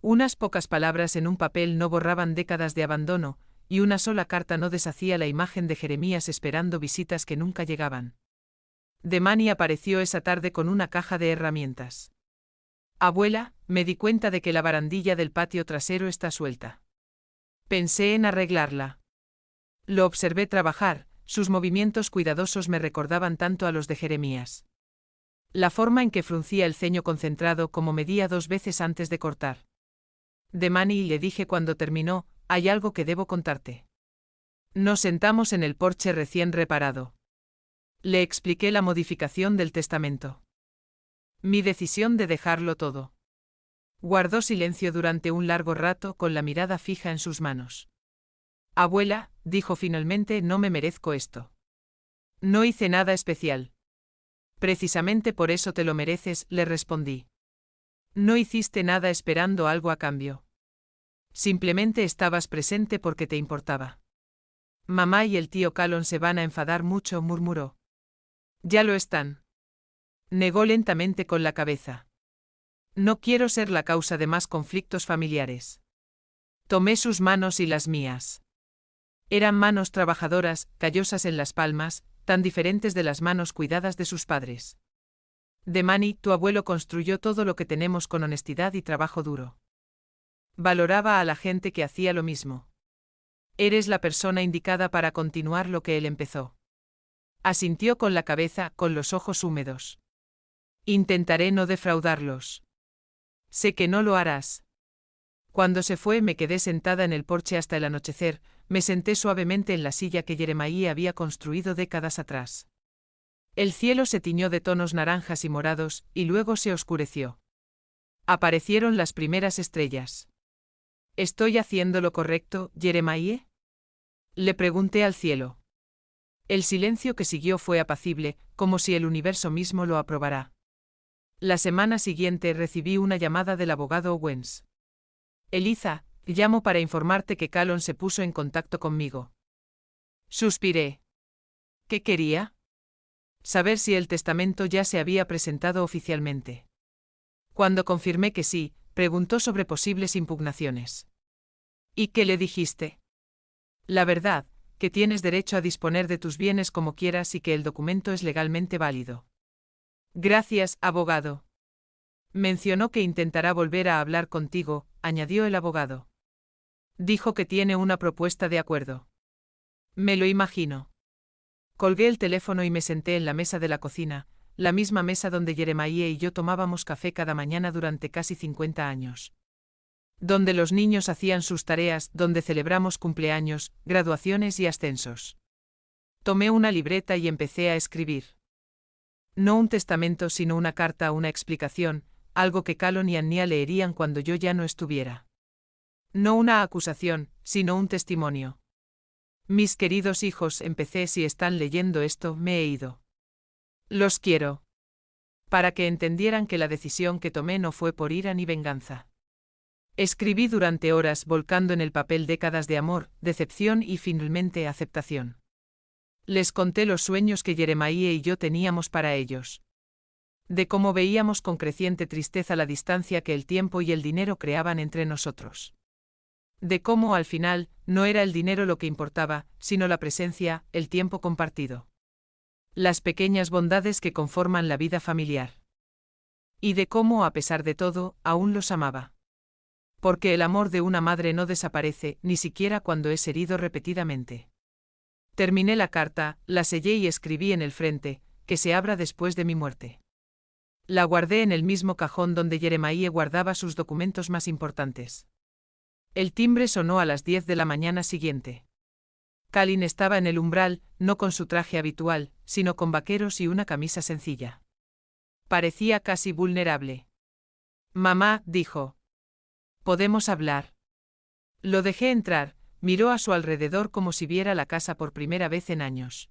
Speaker 1: Unas pocas palabras en un papel no borraban décadas de abandono, y una sola carta no deshacía la imagen de Jeremías esperando visitas que nunca llegaban. Manny apareció esa tarde con una caja de herramientas. Abuela, me di cuenta de que la barandilla del patio trasero está suelta. Pensé en arreglarla. Lo observé trabajar, sus movimientos cuidadosos me recordaban tanto a los de Jeremías. La forma en que fruncía el ceño concentrado como medía 2 veces antes de cortar. Manny, le dije cuando terminó, hay algo que debo contarte. Nos sentamos en el porche recién reparado. Le expliqué la modificación del testamento. Mi decisión de dejarlo todo. Guardó silencio durante un largo rato con la mirada fija en sus manos. Abuela, dijo finalmente, no me merezco esto. No hice nada especial. Precisamente por eso te lo mereces, le respondí. No hiciste nada esperando algo a cambio. Simplemente estabas presente porque te importaba. Mamá y el tío Calon se van a enfadar mucho, murmuró. Ya lo están. Negó lentamente con la cabeza. No quiero ser la causa de más conflictos familiares. Tomé sus manos y las mías. Eran manos trabajadoras, callosas en las palmas, tan diferentes de las manos cuidadas de sus padres. Manny, tu abuelo construyó todo lo que tenemos con honestidad y trabajo duro. Valoraba a la gente que hacía lo mismo. Eres la persona indicada para continuar lo que él empezó. Asintió con la cabeza, con los ojos húmedos. Intentaré no defraudarlos. Sé que no lo harás. Cuando se fue me quedé sentada en el porche hasta el anochecer, me senté suavemente en la silla que Jeremiah había construido décadas atrás. El cielo se tiñó de tonos naranjas y morados, y luego se oscureció. Aparecieron las primeras estrellas. ¿Estoy haciendo lo correcto, Jeremiah? Le pregunté al cielo. El silencio que siguió fue apacible, como si el universo mismo lo aprobara. La semana siguiente recibí una llamada del abogado Owens. Eliza, llamo para informarte que Calon se puso en contacto conmigo. Suspiré. ¿Qué quería? Saber si el testamento ya se había presentado oficialmente. Cuando confirmé que sí, preguntó sobre posibles impugnaciones. ¿Y qué le dijiste? La verdad, que tienes derecho a disponer de tus bienes como quieras y que el documento es legalmente válido. Gracias, abogado. Mencionó que intentará volver a hablar contigo, añadió el abogado. Dijo que tiene una propuesta de acuerdo. Me lo imagino. Colgué el teléfono y me senté en la mesa de la cocina, la misma mesa donde Jeremiah y yo tomábamos café cada mañana durante casi 50 años. Donde los niños hacían sus tareas, donde celebramos cumpleaños, graduaciones y ascensos. Tomé una libreta y empecé a escribir. No un testamento, sino una carta, una explicación, algo que Calon y Anya leerían cuando yo ya no estuviera. No una acusación, sino un testimonio. Mis queridos hijos, empecé, si están leyendo esto, me he ido. Los quiero. Para que entendieran que la decisión que tomé no fue por ira ni venganza. Escribí durante horas, volcando en el papel décadas de amor, decepción y finalmente aceptación. Les conté los sueños que Jeremiah y yo teníamos para ellos. De cómo veíamos con creciente tristeza la distancia que el tiempo y el dinero creaban entre nosotros. De cómo al final, no era el dinero lo que importaba, sino la presencia, el tiempo compartido. Las pequeñas bondades que conforman la vida familiar. Y de cómo, a pesar de todo, aún los amaba. Porque el amor de una madre no desaparece, ni siquiera cuando es herido repetidamente. Terminé la carta, la sellé y escribí en el frente, que se abra después de mi muerte. La guardé en el mismo cajón donde Jeremiah guardaba sus documentos más importantes. El timbre sonó a las 10 de la mañana siguiente. Calin estaba en el umbral, no con su traje habitual, sino con vaqueros y una camisa sencilla. Parecía casi vulnerable. Mamá, dijo. ¿Podemos hablar? Lo dejé entrar, miró a su alrededor como si viera la casa por primera vez en años.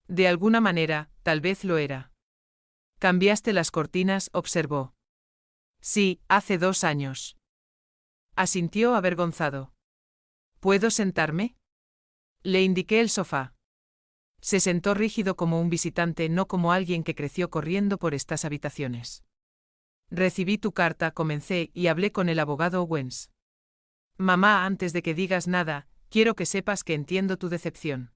Speaker 1: De alguna manera, tal vez lo era. ¿Cambiaste las cortinas?, observó. Sí, hace 2 años. Asintió avergonzado. ¿Puedo sentarme? Le indiqué el sofá. Se sentó rígido como un visitante, no como alguien que creció corriendo por estas habitaciones. Recibí tu carta, comencé, y hablé con el abogado Owens. Mamá, antes de que digas nada, quiero que sepas que entiendo tu decepción.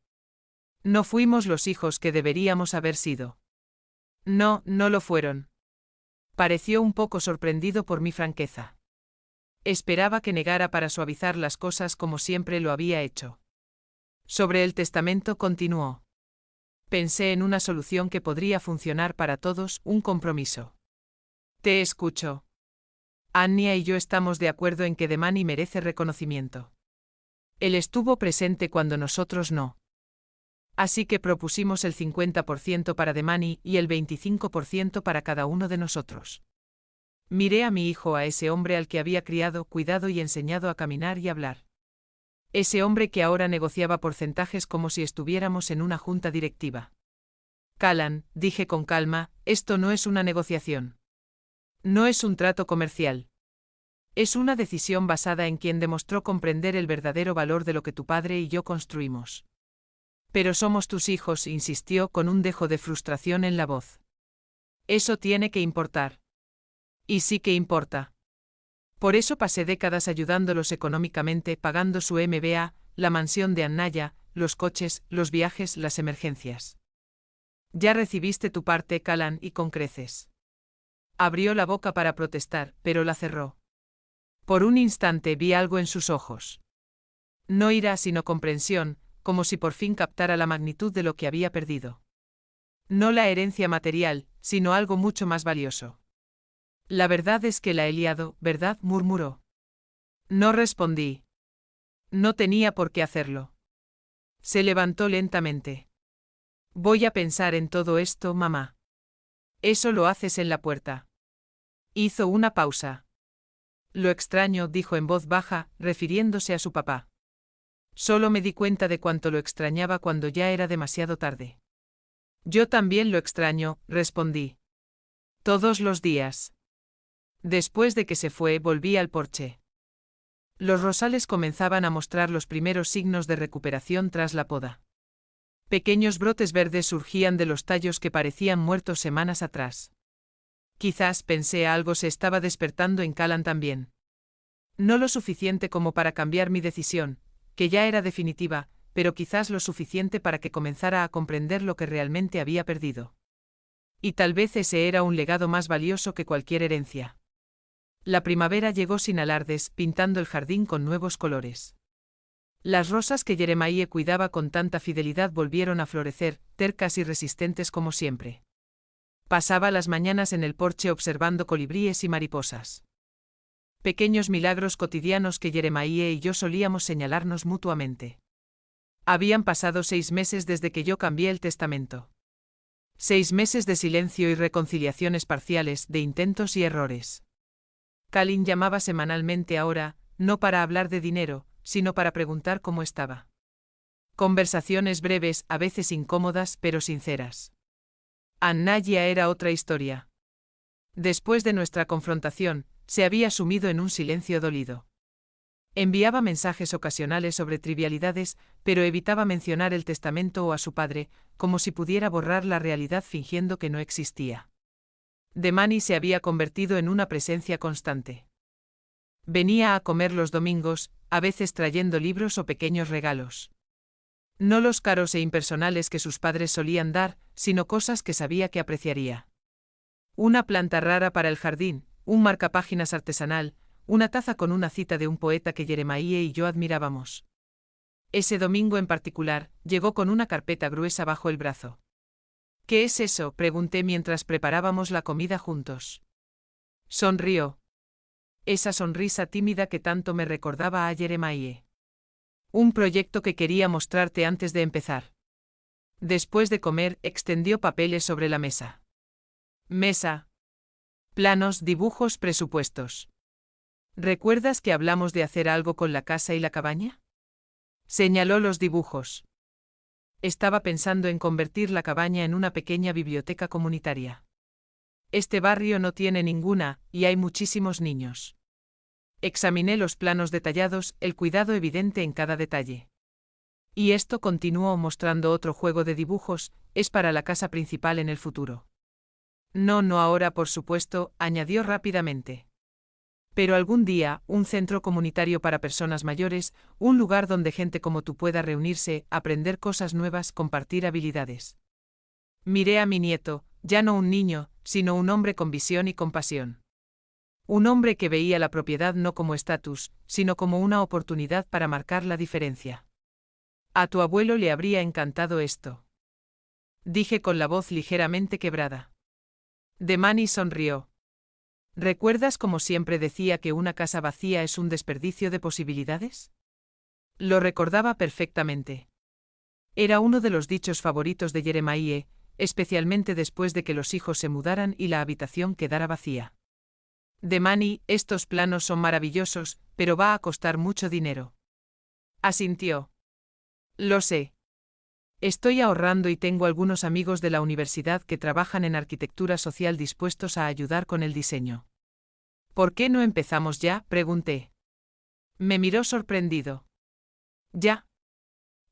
Speaker 1: No fuimos los hijos que deberíamos haber sido. No, no lo fueron. Pareció un poco sorprendido por mi franqueza. Esperaba que negara para suavizar las cosas como siempre lo había hecho. Sobre el testamento continuó. Pensé en una solución que podría funcionar para todos, un compromiso. Te escucho. Anya y yo estamos de acuerdo en que Demani merece reconocimiento. Él estuvo presente cuando nosotros no. Así que propusimos el 50% para Demani y el 25% para cada uno de nosotros. Miré a mi hijo, a ese hombre al que había criado, cuidado y enseñado a caminar y hablar. Ese hombre que ahora negociaba porcentajes como si estuviéramos en una junta directiva. Callan, dije con calma, esto no es una negociación. No es un trato comercial. Es una decisión basada en quien demostró comprender el verdadero valor de lo que tu padre y yo construimos. Pero somos tus hijos, insistió con un dejo de frustración en la voz. Eso tiene que importar. Y sí que importa. Por eso pasé décadas ayudándolos económicamente, pagando su MBA, la mansión de Annaya, los coches, los viajes, las emergencias. Ya recibiste tu parte, Callan, y con creces. Abrió la boca para protestar, pero la cerró. Por un instante vi algo en sus ojos. No ira, sino comprensión, como si por fin captara la magnitud de lo que había perdido. No la herencia material, sino algo mucho más valioso. La verdad es que la he liado, ¿verdad?, murmuró. No respondí. No tenía por qué hacerlo. Se levantó lentamente. Voy a pensar en todo esto, mamá. Eso lo haces en la puerta. Hizo una pausa. Lo extraño, dijo en voz baja, refiriéndose a su papá. Solo me di cuenta de cuánto lo extrañaba cuando ya era demasiado tarde. Yo también lo extraño, respondí. Todos los días. Después de que se fue, volví al porche. Los rosales comenzaban a mostrar los primeros signos de recuperación tras la poda. Pequeños brotes verdes surgían de los tallos que parecían muertos semanas atrás. Quizás, pensé, algo se estaba despertando en Callan también. No lo suficiente como para cambiar mi decisión, que ya era definitiva, pero quizás lo suficiente para que comenzara a comprender lo que realmente había perdido. Y tal vez ese era un legado más valioso que cualquier herencia. La primavera llegó sin alardes, pintando el jardín con nuevos colores. Las rosas que Jeremiah cuidaba con tanta fidelidad volvieron a florecer, tercas y resistentes como siempre. Pasaba las mañanas en el porche observando colibríes y mariposas. Pequeños milagros cotidianos que Jeremiah y yo solíamos señalarnos mutuamente. Habían pasado 6 meses desde que yo cambié el testamento. 6 meses de silencio y reconciliaciones parciales, de intentos y errores. Kalin llamaba semanalmente ahora, no para hablar de dinero, sino para preguntar cómo estaba. Conversaciones breves, a veces incómodas, pero sinceras. Annaya era otra historia. Después de nuestra confrontación, se había sumido en un silencio dolido. Enviaba mensajes ocasionales sobre trivialidades, pero evitaba mencionar el testamento o a su padre, como si pudiera borrar la realidad fingiendo que no existía. Demani se había convertido en una presencia constante. Venía a comer los domingos, a veces trayendo libros o pequeños regalos. No los caros e impersonales que sus padres solían dar, sino cosas que sabía que apreciaría. Una planta rara para el jardín, un marcapáginas artesanal, una taza con una cita de un poeta que Jeremiah y yo admirábamos. Ese domingo en particular, llegó con una carpeta gruesa bajo el brazo. ¿Qué es eso?, pregunté mientras preparábamos la comida juntos. Sonrió. Esa sonrisa tímida que tanto me recordaba a Jeremiah. Un proyecto que quería mostrarte antes de empezar. Después de comer, extendió papeles sobre la mesa. Mesa. Planos, dibujos, presupuestos. ¿Recuerdas que hablamos de hacer algo con la casa y la cabaña? Señaló los dibujos. Estaba pensando en convertir la cabaña en una pequeña biblioteca comunitaria. Este barrio no tiene ninguna, y hay muchísimos niños. Examiné los planos detallados, el cuidado evidente en cada detalle. Y esto, continuó mostrando otro juego de dibujos, es para la casa principal en el futuro. No ahora, por supuesto, añadió rápidamente. Pero algún día, un centro comunitario para personas mayores, un lugar donde gente como tú pueda reunirse, aprender cosas nuevas, compartir habilidades. Miré a mi nieto, ya no un niño, sino un hombre con visión y compasión. Un hombre que veía la propiedad no como estatus, sino como una oportunidad para marcar la diferencia. A tu abuelo le habría encantado esto. Dije con la voz ligeramente quebrada. Demani sonrió. ¿Recuerdas cómo siempre decía que una casa vacía es un desperdicio de posibilidades? Lo recordaba perfectamente. Era uno de los dichos favoritos de Jeremiah, especialmente después de que los hijos se mudaran y la habitación quedara vacía. Demani, estos planos son maravillosos, pero va a costar mucho dinero. Asintió. Lo sé. Estoy ahorrando y tengo algunos amigos de la universidad que trabajan en arquitectura social dispuestos a ayudar con el diseño. ¿Por qué no empezamos ya?, pregunté. Me miró sorprendido. Ya.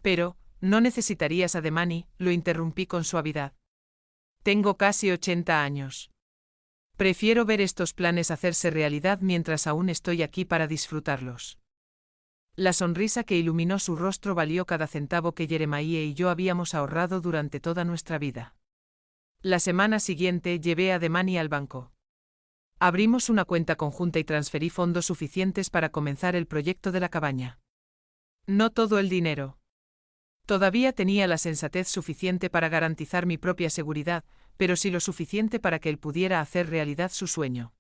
Speaker 1: Pero, no necesitarías a Demani, lo interrumpí con suavidad. Tengo casi 80 años. Prefiero ver estos planes hacerse realidad mientras aún estoy aquí para disfrutarlos. La sonrisa que iluminó su rostro valió cada centavo que Jeremiah y yo habíamos ahorrado durante toda nuestra vida. La semana siguiente llevé a Demani al banco. Abrimos una cuenta conjunta y transferí fondos suficientes para comenzar el proyecto de la cabaña. No todo el dinero. Todavía tenía la sensatez suficiente para garantizar mi propia seguridad, pero sí lo suficiente para que él pudiera hacer realidad su sueño.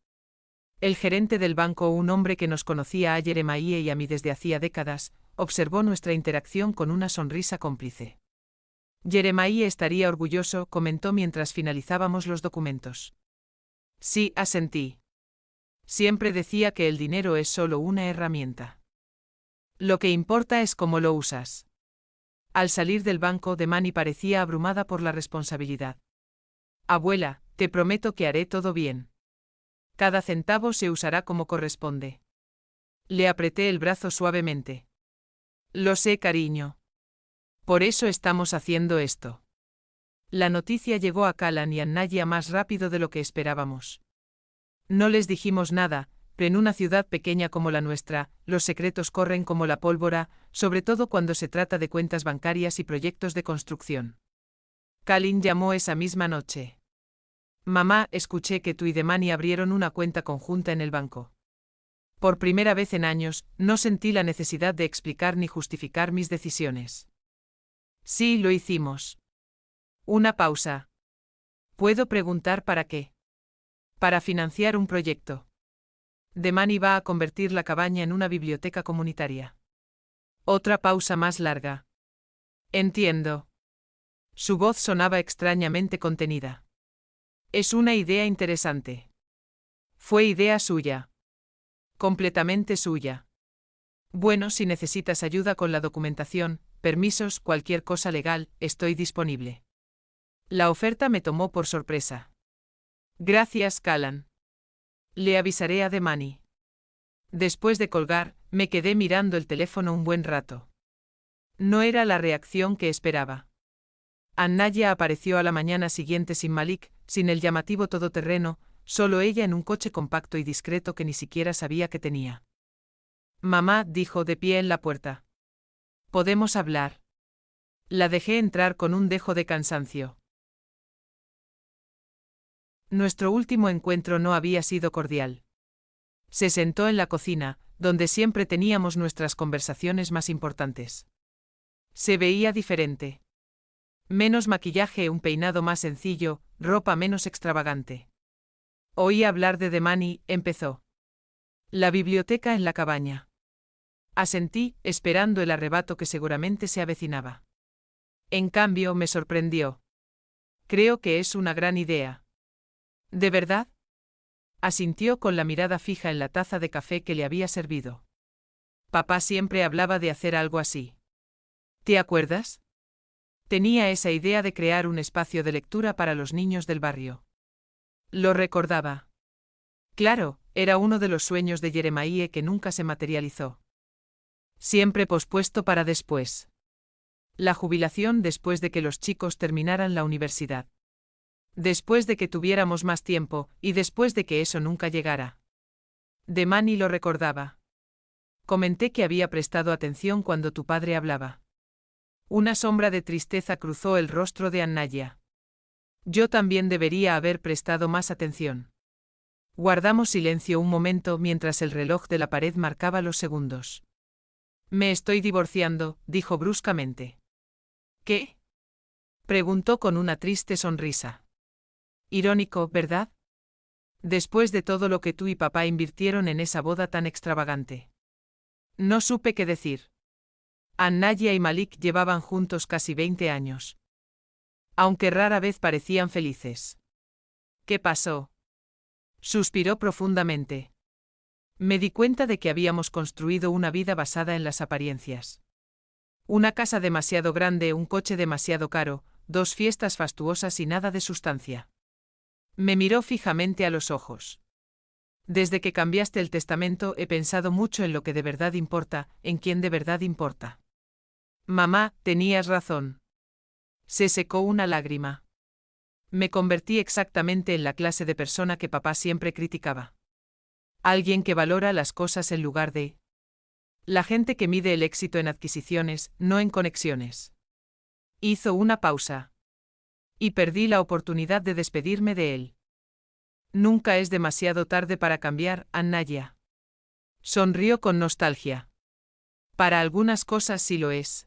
Speaker 1: El gerente del banco, un hombre que nos conocía a Jeremiah y a mí desde hacía décadas, observó nuestra interacción con una sonrisa cómplice. Jeremiah estaría orgulloso, comentó mientras finalizábamos los documentos. Sí, asentí. Siempre decía que el dinero es solo una herramienta. Lo que importa es cómo lo usas. Al salir del banco, Demani parecía abrumada por la responsabilidad. Abuela, te prometo que haré todo bien. Cada centavo se usará como corresponde. Le apreté el brazo suavemente. Lo sé, cariño. Por eso estamos haciendo esto. La noticia llegó a Callan y Annaya más rápido de lo que esperábamos. No les dijimos nada, pero en una ciudad pequeña como la nuestra, los secretos corren como la pólvora, sobre todo cuando se trata de cuentas bancarias y proyectos de construcción. Kalin llamó esa misma noche. Mamá, escuché que tú y Demani abrieron una cuenta conjunta en el banco. Por primera vez en años, no sentí la necesidad de explicar ni justificar mis decisiones. Sí, lo hicimos. Una pausa. ¿Puedo preguntar para qué? Para financiar un proyecto. Demani va a convertir la cabaña en una biblioteca comunitaria. Otra pausa más larga. Entiendo. Su voz sonaba extrañamente contenida. Es una idea interesante. Fue idea suya. Completamente suya. Bueno, si necesitas ayuda con la documentación, permisos, cualquier cosa legal, estoy disponible. La oferta me tomó por sorpresa. Gracias, Callan. Le avisaré a Demani. Después de colgar, me quedé mirando el teléfono un buen rato. No era la reacción que esperaba. Annaya apareció a la mañana siguiente sin Malik, sin el llamativo todoterreno, solo ella en un coche compacto y discreto que ni siquiera sabía que tenía. Mamá, dijo de pie en la puerta. ¿Podemos hablar? La dejé entrar con un dejo de cansancio. Nuestro último encuentro no había sido cordial. Se sentó en la cocina, donde siempre teníamos nuestras conversaciones más importantes. Se veía diferente. Menos maquillaje, un peinado más sencillo, ropa menos extravagante. Oí hablar de Demani, empezó. La biblioteca en la cabaña. Asentí, esperando el arrebato que seguramente se avecinaba. En cambio, me sorprendió. Creo que es una gran idea. ¿De verdad? Asintió con la mirada fija en la taza de café que le había servido. Papá siempre hablaba de hacer algo así. ¿Te acuerdas? Tenía esa idea de crear un espacio de lectura para los niños del barrio. Lo recordaba. Claro, era uno de los sueños de Jeremiah que nunca se materializó. Siempre pospuesto para después. La jubilación después de que los chicos terminaran la universidad. Después de que tuviéramos más tiempo, y después de que eso nunca llegara. Demani lo recordaba. Comenté que había prestado atención cuando tu padre hablaba. Una sombra de tristeza cruzó el rostro de Annaya. Yo también debería haber prestado más atención. Guardamos silencio un momento mientras el reloj de la pared marcaba los segundos. Me estoy divorciando, dijo bruscamente. ¿Qué? Preguntó con una triste sonrisa. Irónico, ¿verdad? Después de todo lo que tú y papá invirtieron en esa boda tan extravagante. No supe qué decir. Annaya y Malik llevaban juntos casi 20 años. Aunque rara vez parecían felices. ¿Qué pasó? Suspiró profundamente. Me di cuenta de que habíamos construido una vida basada en las apariencias. Una casa demasiado grande, un coche demasiado caro, 2 fiestas fastuosas y nada de sustancia. Me miró fijamente a los ojos. Desde que cambiaste el testamento he pensado mucho en lo que de verdad importa, en quién de verdad importa. Mamá, tenías razón. Se secó una lágrima. Me convertí exactamente en la clase de persona que papá siempre criticaba. Alguien que valora las cosas en lugar de... La gente que mide el éxito en adquisiciones, no en conexiones. Hizo una pausa. Y perdí la oportunidad de despedirme de él. Nunca es demasiado tarde para cambiar, Annaya. Sonrió con nostalgia. Para algunas cosas sí lo es.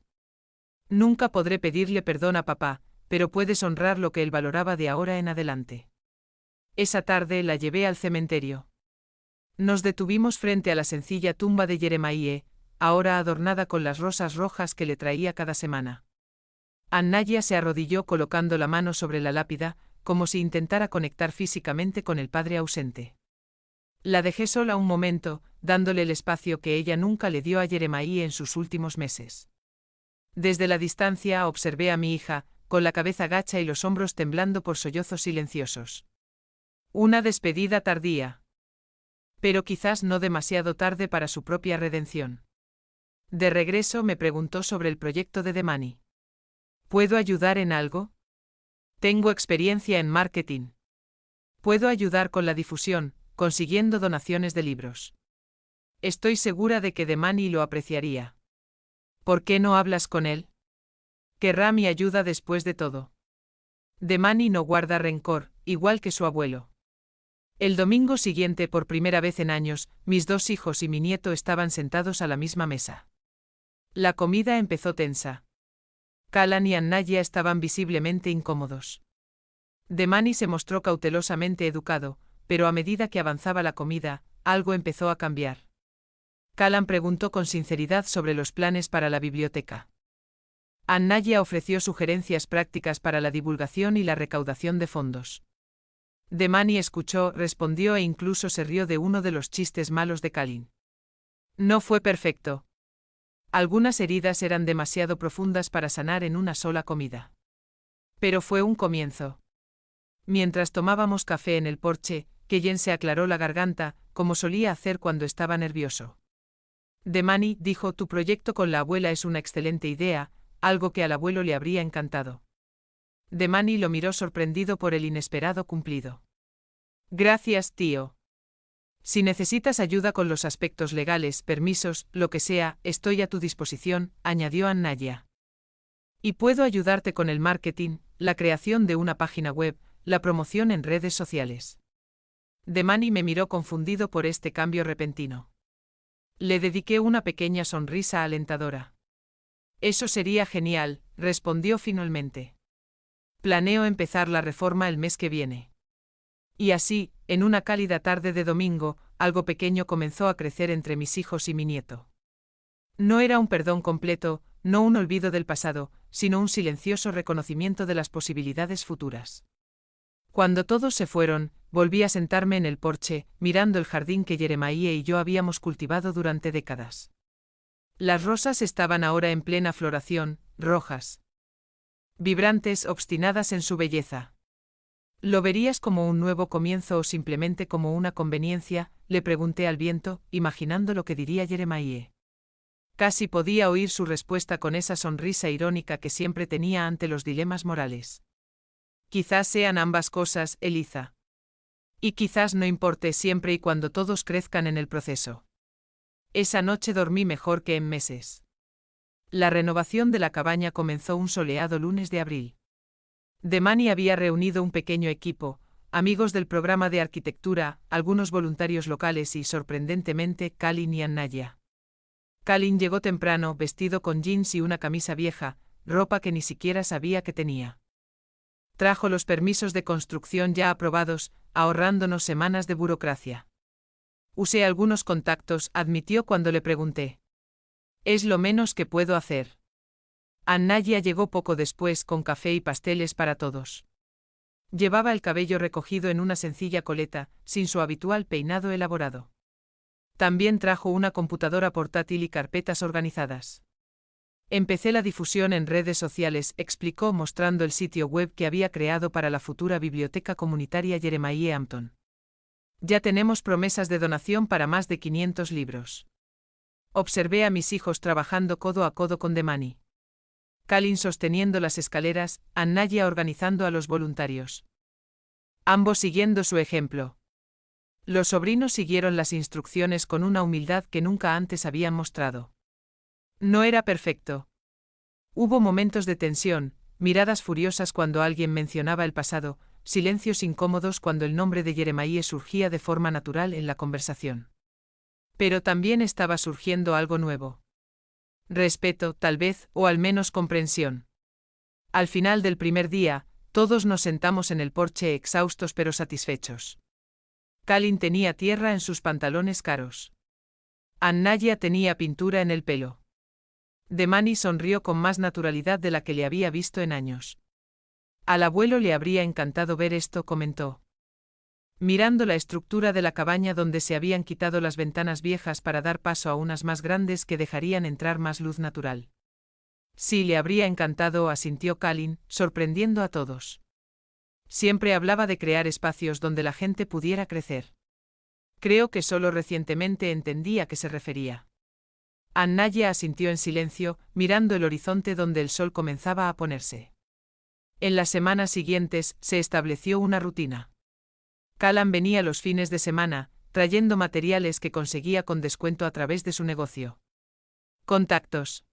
Speaker 1: Nunca podré pedirle perdón a papá, pero puedes honrar lo que él valoraba de ahora en adelante. Esa tarde la llevé al cementerio. Nos detuvimos frente a la sencilla tumba de Jeremiah, ahora adornada con las rosas rojas que le traía cada semana. Annaya se arrodilló colocando la mano sobre la lápida, como si intentara conectar físicamente con el padre ausente. La dejé sola un momento, dándole el espacio que ella nunca le dio a Jeremiah en sus últimos meses. Desde la distancia observé a mi hija, con la cabeza gacha y los hombros temblando por sollozos silenciosos. Una despedida tardía. Pero quizás no demasiado tarde para su propia redención. De regreso me preguntó sobre el proyecto de Demani. ¿Puedo ayudar en algo? Tengo experiencia en marketing. Puedo ayudar con la difusión, consiguiendo donaciones de libros. Estoy segura de que Demani lo apreciaría. ¿Por qué no hablas con él? Querrá mi ayuda después de todo. Demani no guarda rencor, igual que su abuelo. El domingo siguiente, por primera vez en años, mis 2 hijos y mi nieto estaban sentados a la misma mesa. La comida empezó tensa. Callan y Annaya estaban visiblemente incómodos. Demani se mostró cautelosamente educado, pero a medida que avanzaba la comida, algo empezó a cambiar. Callan preguntó con sinceridad sobre los planes para la biblioteca. Annaya ofreció sugerencias prácticas para la divulgación y la recaudación de fondos. Demani escuchó, respondió e incluso se rió de uno de los chistes malos de Callan. No fue perfecto. Algunas heridas eran demasiado profundas para sanar en una sola comida. Pero fue un comienzo. Mientras tomábamos café en el porche, Callan se aclaró la garganta, como solía hacer cuando estaba nervioso. Demani dijo: tu proyecto con la abuela es una excelente idea, algo que al abuelo le habría encantado. Demani lo miró sorprendido por el inesperado cumplido. Gracias, tío. Si necesitas ayuda con los aspectos legales, permisos, lo que sea, estoy a tu disposición, añadió Annaya. Y puedo ayudarte con el marketing, la creación de una página web, la promoción en redes sociales. Demani me miró confundido por este cambio repentino. Le dediqué una pequeña sonrisa alentadora. Eso sería genial, respondió finalmente. Planeo empezar la reforma el mes que viene. Y así, en una cálida tarde de domingo, algo pequeño comenzó a crecer entre mis hijos y mi nieto. No era un perdón completo, no un olvido del pasado, sino un silencioso reconocimiento de las posibilidades futuras. Cuando todos se fueron, volví a sentarme en el porche, mirando el jardín que Jeremiah y yo habíamos cultivado durante décadas. Las rosas estaban ahora en plena floración, rojas, vibrantes, obstinadas en su belleza. ¿Lo verías como un nuevo comienzo o simplemente como una conveniencia?, le pregunté al viento, imaginando lo que diría Jeremiah. Casi podía oír su respuesta con esa sonrisa irónica que siempre tenía ante los dilemas morales. Quizás sean ambas cosas, Eliza. Y quizás no importe siempre y cuando todos crezcan en el proceso. Esa noche dormí mejor que en meses. La renovación de la cabaña comenzó un soleado lunes de abril. Demani había reunido un pequeño equipo, amigos del programa de arquitectura, algunos voluntarios locales y, sorprendentemente, Callan y Annaya. Callan llegó temprano, vestido con jeans y una camisa vieja, ropa que ni siquiera sabía que tenía. Trajo los permisos de construcción ya aprobados, ahorrándonos semanas de burocracia. Usé algunos contactos, admitió cuando le pregunté. Es lo menos que puedo hacer. Annaya llegó poco después con café y pasteles para todos. Llevaba el cabello recogido en una sencilla coleta, sin su habitual peinado elaborado. También trajo una computadora portátil y carpetas organizadas. Empecé la difusión en redes sociales, explicó mostrando el sitio web que había creado para la futura biblioteca comunitaria Jeremiah Hampton. Ya tenemos promesas de donación para más de 500 libros. Observé a mis hijos trabajando codo a codo con Demani. Callan sosteniendo las escaleras, Annaya organizando a los voluntarios. Ambos siguiendo su ejemplo. Los sobrinos siguieron las instrucciones con una humildad que nunca antes habían mostrado. No era perfecto. Hubo momentos de tensión, miradas furiosas cuando alguien mencionaba el pasado, silencios incómodos cuando el nombre de Jeremiah surgía de forma natural en la conversación. Pero también estaba surgiendo algo nuevo. Respeto, tal vez, o al menos comprensión. Al final del primer día, todos nos sentamos en el porche exhaustos pero satisfechos. Callan tenía tierra en sus pantalones caros. Annaya tenía pintura en el pelo. Demani sonrió con más naturalidad de la que le había visto en años. Al abuelo le habría encantado ver esto, comentó. Mirando la estructura de la cabaña donde se habían quitado las ventanas viejas para dar paso a unas más grandes que dejarían entrar más luz natural. Sí, le habría encantado, asintió Callan, sorprendiendo a todos. Siempre hablaba de crear espacios donde la gente pudiera crecer. Creo que solo recientemente entendí a qué se refería. Annaya asintió en silencio, mirando el horizonte donde el sol comenzaba a ponerse. En las semanas siguientes, se estableció una rutina. Callan venía los fines de semana, trayendo materiales que conseguía con descuento a través de su negocio. Contactos.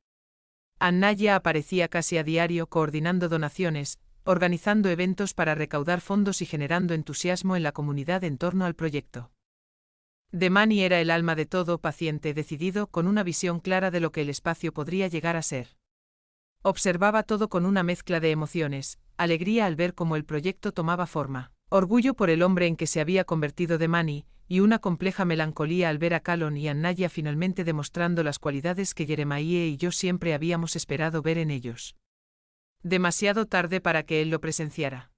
Speaker 1: Annaya aparecía casi a diario coordinando donaciones, organizando eventos para recaudar fondos y generando entusiasmo en la comunidad en torno al proyecto. Demani era el alma de todo, paciente, decidido, con una visión clara de lo que el espacio podría llegar a ser. Observaba todo con una mezcla de emociones, alegría al ver cómo el proyecto tomaba forma, orgullo por el hombre en que se había convertido Demani, y una compleja melancolía al ver a Calon y a Naya finalmente demostrando las cualidades que Jeremiah y yo siempre habíamos esperado ver en ellos. Demasiado tarde para que él lo presenciara.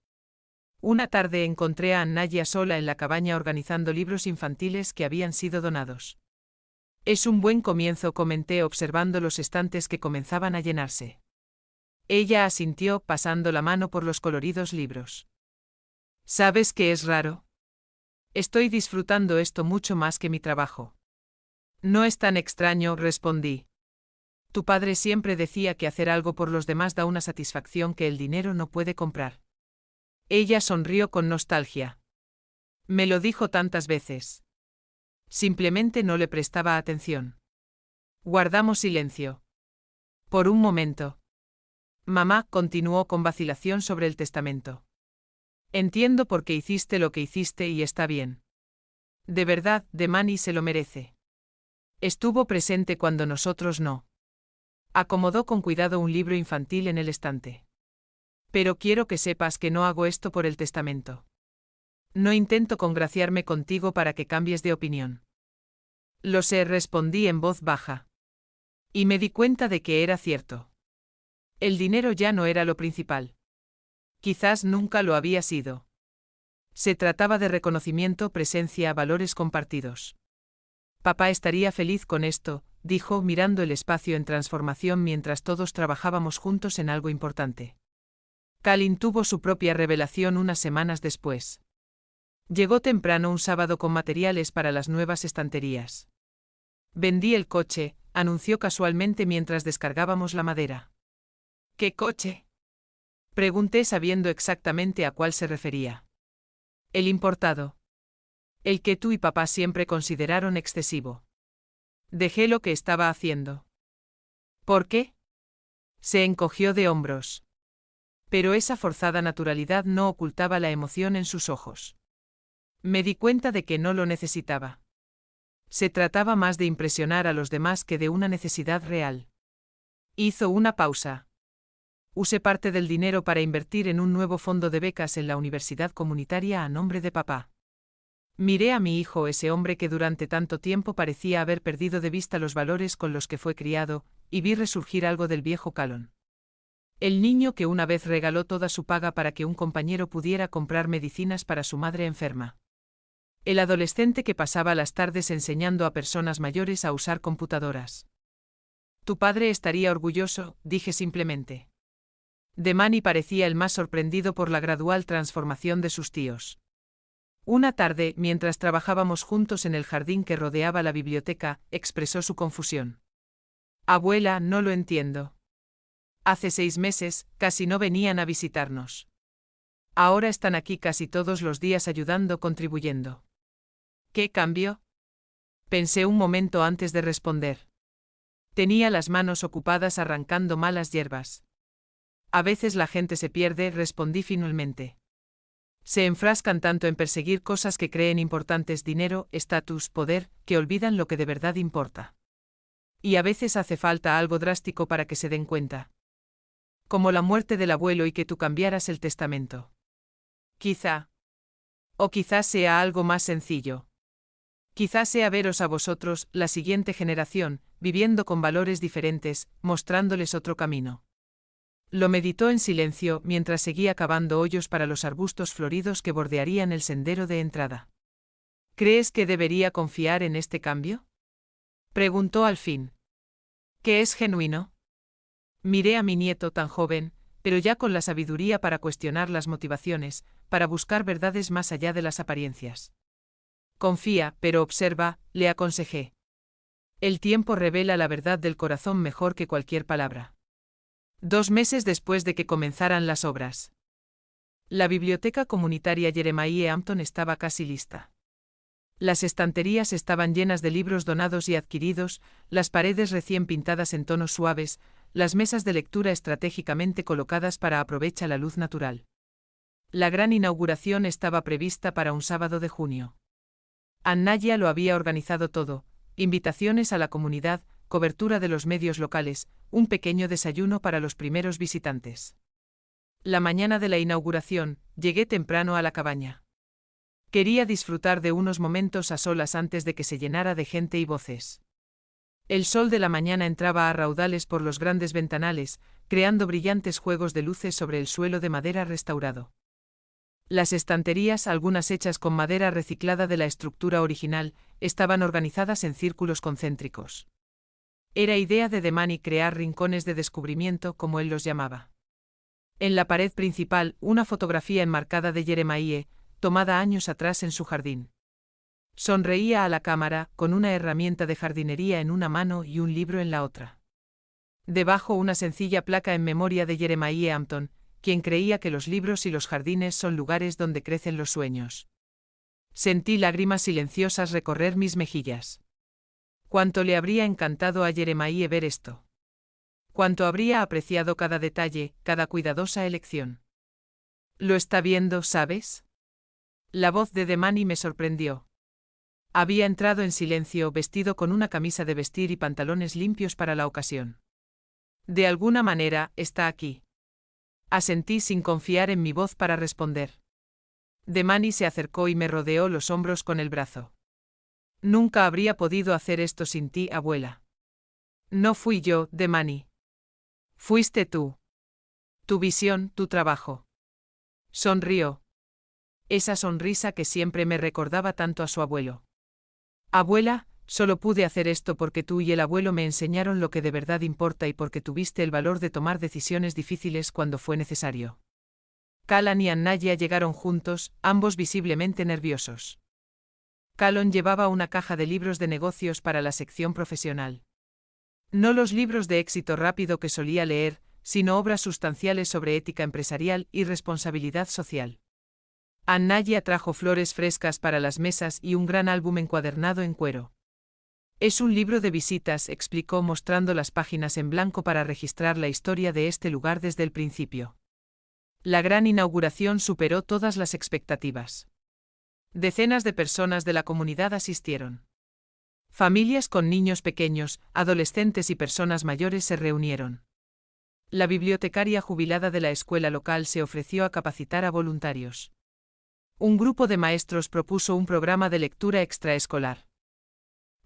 Speaker 1: Una tarde encontré a Naya sola en la cabaña organizando libros infantiles que habían sido donados. Es un buen comienzo, comenté observando los estantes que comenzaban a llenarse. Ella asintió, pasando la mano por los coloridos libros. ¿Sabes qué es raro? Estoy disfrutando esto mucho más que mi trabajo. No es tan extraño, respondí. Tu padre siempre decía que hacer algo por los demás da una satisfacción que el dinero no puede comprar. Ella sonrió con nostalgia. Me lo dijo tantas veces. Simplemente no le prestaba atención. Guardamos silencio. Por un momento. Mamá continuó con vacilación sobre el testamento. Entiendo por qué hiciste lo que hiciste y está bien. De verdad, Demani se lo merece. Estuvo presente cuando nosotros no. Acomodó con cuidado un libro infantil en el estante. Pero quiero que sepas que no hago esto por el testamento. No intento congraciarme contigo para que cambies de opinión. Lo sé, respondí en voz baja. Y me di cuenta de que era cierto. El dinero ya no era lo principal. Quizás nunca lo había sido. Se trataba de reconocimiento, presencia, valores compartidos. Papá estaría feliz con esto, dijo mirando el espacio en transformación mientras todos trabajábamos juntos en algo importante. Kalin tuvo su propia revelación unas semanas después. Llegó temprano un sábado con materiales para las nuevas estanterías. Vendí el coche, anunció casualmente mientras descargábamos la madera. ¿Qué coche? Pregunté sabiendo exactamente a cuál se refería. El importado. El que tú y papá siempre consideraron excesivo. Dejé lo que estaba haciendo. ¿Por qué? Se encogió de hombros. Pero esa forzada naturalidad no ocultaba la emoción en sus ojos. Me di cuenta de que no lo necesitaba. Se trataba más de impresionar a los demás que de una necesidad real. Hizo una pausa. Usé parte del dinero para invertir en un nuevo fondo de becas en la universidad comunitaria a nombre de papá. Miré a mi hijo, ese hombre que durante tanto tiempo parecía haber perdido de vista los valores con los que fue criado, y vi resurgir algo del viejo Calon. El niño que una vez regaló toda su paga para que un compañero pudiera comprar medicinas para su madre enferma. El adolescente que pasaba las tardes enseñando a personas mayores a usar computadoras. Tu padre estaría orgulloso, dije simplemente. Demani parecía el más sorprendido por la gradual transformación de sus tíos. Una tarde, mientras trabajábamos juntos en el jardín que rodeaba la biblioteca, expresó su confusión. Abuela, no lo entiendo. Hace 6 meses, casi no venían a visitarnos. Ahora están aquí casi todos los días ayudando, contribuyendo. ¿Qué cambio? Pensé un momento antes de responder. Tenía las manos ocupadas arrancando malas hierbas. A veces la gente se pierde, respondí finalmente. Se enfrascan tanto en perseguir cosas que creen importantes, dinero, estatus, poder, que olvidan lo que de verdad importa. Y a veces hace falta algo drástico para que se den cuenta. Como la muerte del abuelo y que tú cambiaras el testamento. Quizá. O quizás sea algo más sencillo. Quizás sea veros a vosotros, la siguiente generación, viviendo con valores diferentes, mostrándoles otro camino. Lo meditó en silencio mientras seguía cavando hoyos para los arbustos floridos que bordearían el sendero de entrada. ¿Crees que debería confiar en este cambio? Preguntó al fin. ¿Qué es genuino? Miré a mi nieto tan joven, pero ya con la sabiduría para cuestionar las motivaciones, para buscar verdades más allá de las apariencias. Confía, pero observa, le aconsejé. El tiempo revela la verdad del corazón mejor que cualquier palabra. 2 meses después de que comenzaran las obras. La biblioteca comunitaria Jeremiah Hampton estaba casi lista. Las estanterías estaban llenas de libros donados y adquiridos, las paredes recién pintadas en tonos suaves, las mesas de lectura estratégicamente colocadas para aprovechar la luz natural. La gran inauguración estaba prevista para un sábado de junio. Annaya lo había organizado todo: invitaciones a la comunidad, cobertura de los medios locales, un pequeño desayuno para los primeros visitantes. La mañana de la inauguración, llegué temprano a la cabaña. Quería disfrutar de unos momentos a solas antes de que se llenara de gente y voces. El sol de la mañana entraba a raudales por los grandes ventanales, creando brillantes juegos de luces sobre el suelo de madera restaurado. Las estanterías, algunas hechas con madera reciclada de la estructura original, estaban organizadas en círculos concéntricos. Era idea de Demani crear rincones de descubrimiento, como él los llamaba. En la pared principal, una fotografía enmarcada de Jeremiah, tomada años atrás en su jardín. Sonreía a la cámara, con una herramienta de jardinería en una mano y un libro en la otra. Debajo, una sencilla placa en memoria de Jeremiah Hampton, quien creía que los libros y los jardines son lugares donde crecen los sueños. Sentí lágrimas silenciosas recorrer mis mejillas. Cuánto le habría encantado a Jeremiah ver esto. Cuánto habría apreciado cada detalle, cada cuidadosa elección. Lo está viendo, ¿sabes? La voz de Demani me sorprendió. Había entrado en silencio, vestido con una camisa de vestir y pantalones limpios para la ocasión. De alguna manera, está aquí. Asentí sin confiar en mi voz para responder. Demani se acercó y me rodeó los hombros con el brazo. Nunca habría podido hacer esto sin ti, abuela. No fui yo, Demani. Fuiste tú. Tu visión, tu trabajo. Sonrió. Esa sonrisa que siempre me recordaba tanto a su abuelo. Abuela, solo pude hacer esto porque tú y el abuelo me enseñaron lo que de verdad importa y porque tuviste el valor de tomar decisiones difíciles cuando fue necesario. Callan y Annaya llegaron juntos, ambos visiblemente nerviosos. Callan llevaba una caja de libros de negocios para la sección profesional. No los libros de éxito rápido que solía leer, sino obras sustanciales sobre ética empresarial y responsabilidad social. Annaya trajo flores frescas para las mesas y un gran álbum encuadernado en cuero. Es un libro de visitas, explicó mostrando las páginas en blanco para registrar la historia de este lugar desde el principio. La gran inauguración superó todas las expectativas. Decenas de personas de la comunidad asistieron. Familias con niños pequeños, adolescentes y personas mayores se reunieron. La bibliotecaria jubilada de la escuela local se ofreció a capacitar a voluntarios. Un grupo de maestros propuso un programa de lectura extraescolar.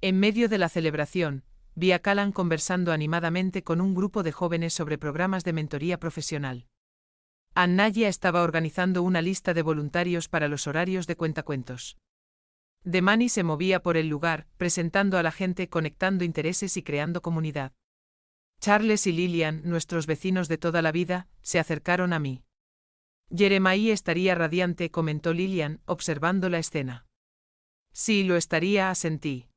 Speaker 1: En medio de la celebración, vi a Callan conversando animadamente con un grupo de jóvenes sobre programas de mentoría profesional. Annaya estaba organizando una lista de voluntarios para los horarios de cuentacuentos. Demani se movía por el lugar, presentando a la gente, conectando intereses y creando comunidad. Charles y Lillian, nuestros vecinos de toda la vida, se acercaron a mí. Jeremiah estaría radiante, comentó Lillian, observando la escena. Sí, lo estaría, asentí.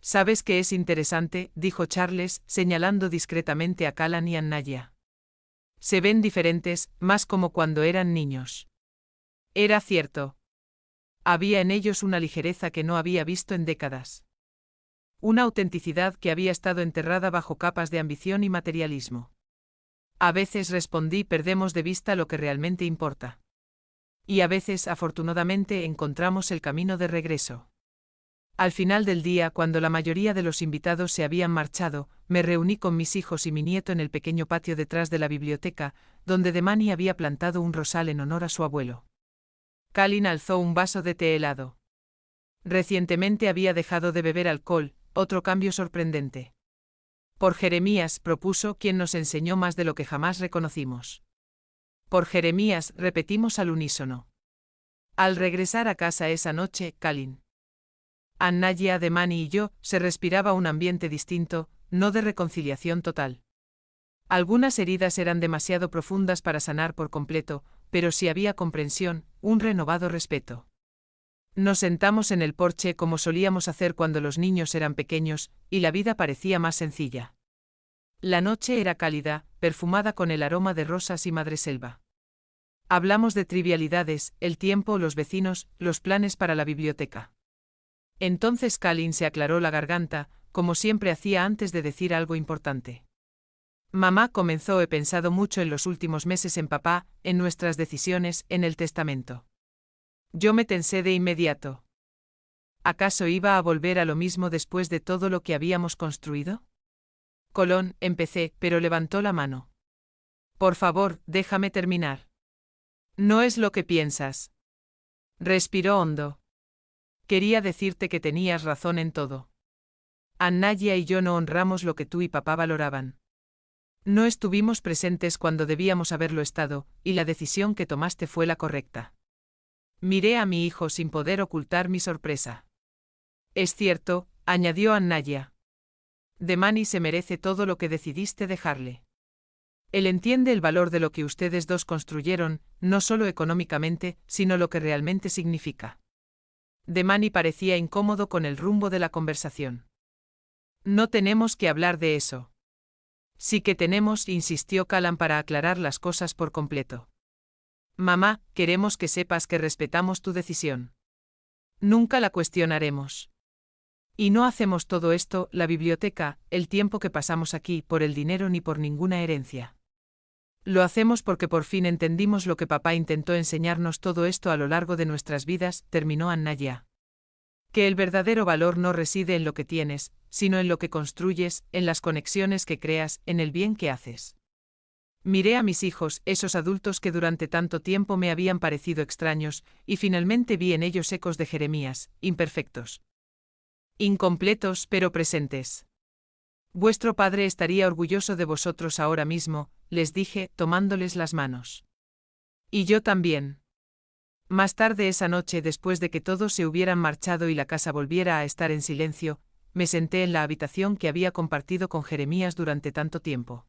Speaker 1: ¿Sabes qué es interesante?, dijo Charles, señalando discretamente a Callan y Annaya. Se ven diferentes, más como cuando eran niños. Era cierto. Había en ellos una ligereza que no había visto en décadas. Una autenticidad que había estado enterrada bajo capas de ambición y materialismo. A veces, respondí, perdemos de vista lo que realmente importa. Y a veces, afortunadamente, encontramos el camino de regreso. Al final del día, cuando la mayoría de los invitados se habían marchado, me reuní con mis hijos y mi nieto en el pequeño patio detrás de la biblioteca, donde Demani había plantado un rosal en honor a su abuelo. Callan alzó un vaso de té helado. Recientemente había dejado de beber alcohol, otro cambio sorprendente. Por Jeremías, propuso, quien nos enseñó más de lo que jamás reconocimos. Por Jeremías, repetimos al unísono. Al regresar a casa esa noche, Callan, Annaya, Demani y yo, se respiraba un ambiente distinto, no de reconciliación total. Algunas heridas eran demasiado profundas para sanar por completo, pero sí había comprensión, un renovado respeto. Nos sentamos en el porche como solíamos hacer cuando los niños eran pequeños, y la vida parecía más sencilla. La noche era cálida, perfumada con el aroma de rosas y madreselva. Hablamos de trivialidades, el tiempo, los vecinos, los planes para la biblioteca. Entonces Callan se aclaró la garganta, como siempre hacía antes de decir algo importante. Mamá comenzó. He pensado mucho en los últimos meses en papá, en nuestras decisiones, en el testamento. Yo me tensé de inmediato. ¿Acaso iba a volver a lo mismo después de todo lo que habíamos construido? Colón, empecé, pero levantó la mano. Por favor, déjame terminar. No es lo que piensas. Respiró hondo. Quería decirte que tenías razón en todo. Annaya y yo no honramos lo que tú y papá valoraban. No estuvimos presentes cuando debíamos haberlo estado, y la decisión que tomaste fue la correcta. Miré a mi hijo sin poder ocultar mi sorpresa. Es cierto, añadió Annaya. Demani se merece todo lo que decidiste dejarle. Él entiende el valor de lo que ustedes dos construyeron, no solo económicamente, sino lo que realmente significa. Demani parecía incómodo con el rumbo de la conversación. No tenemos que hablar de eso. Sí que tenemos, insistió Callan para aclarar las cosas por completo. Mamá, queremos que sepas que respetamos tu decisión. Nunca la cuestionaremos. Y no hacemos todo esto, la biblioteca, el tiempo que pasamos aquí, por el dinero ni por ninguna herencia. Lo hacemos porque por fin entendimos lo que papá intentó enseñarnos todo esto a lo largo de nuestras vidas, terminó Annaya. Que el verdadero valor no reside en lo que tienes, sino en lo que construyes, en las conexiones que creas, en el bien que haces. Miré a mis hijos, esos adultos que durante tanto tiempo me habían parecido extraños, y finalmente vi en ellos ecos de Jeremías, imperfectos. Incompletos pero presentes. Vuestro padre estaría orgulloso de vosotros ahora mismo, les dije, tomándoles las manos. Y yo también. Más tarde esa noche, después de que todos se hubieran marchado y la casa volviera a estar en silencio, me senté en la habitación que había compartido con Jeremías durante tanto tiempo.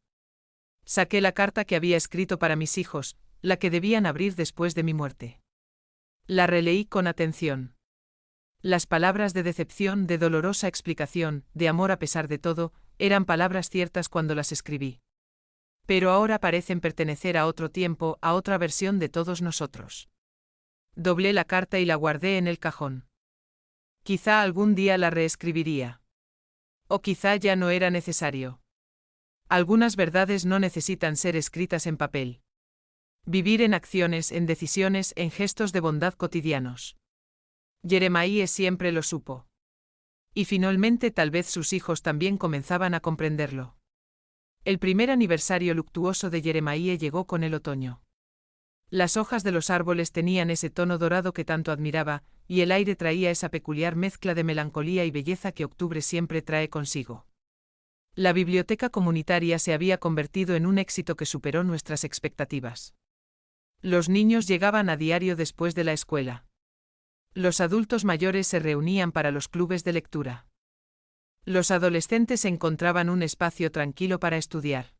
Speaker 1: Saqué la carta que había escrito para mis hijos, la que debían abrir después de mi muerte. La releí con atención. Las palabras de decepción, de dolorosa explicación, de amor a pesar de todo, eran palabras ciertas cuando las escribí. Pero ahora parecen pertenecer a otro tiempo, a otra versión de todos nosotros. Doblé la carta y la guardé en el cajón. Quizá algún día la reescribiría. O quizá ya no era necesario. Algunas verdades no necesitan ser escritas en papel. Vivir en acciones, en decisiones, en gestos de bondad cotidianos. Jeremiah siempre lo supo. Y finalmente tal vez sus hijos también comenzaban a comprenderlo. El primer aniversario luctuoso de Jeremiah llegó con el otoño. Las hojas de los árboles tenían ese tono dorado que tanto admiraba, y el aire traía esa peculiar mezcla de melancolía y belleza que octubre siempre trae consigo. La biblioteca comunitaria se había convertido en un éxito que superó nuestras expectativas. Los niños llegaban a diario después de la escuela. Los adultos mayores se reunían para los clubes de lectura. Los adolescentes encontraban un espacio tranquilo para estudiar.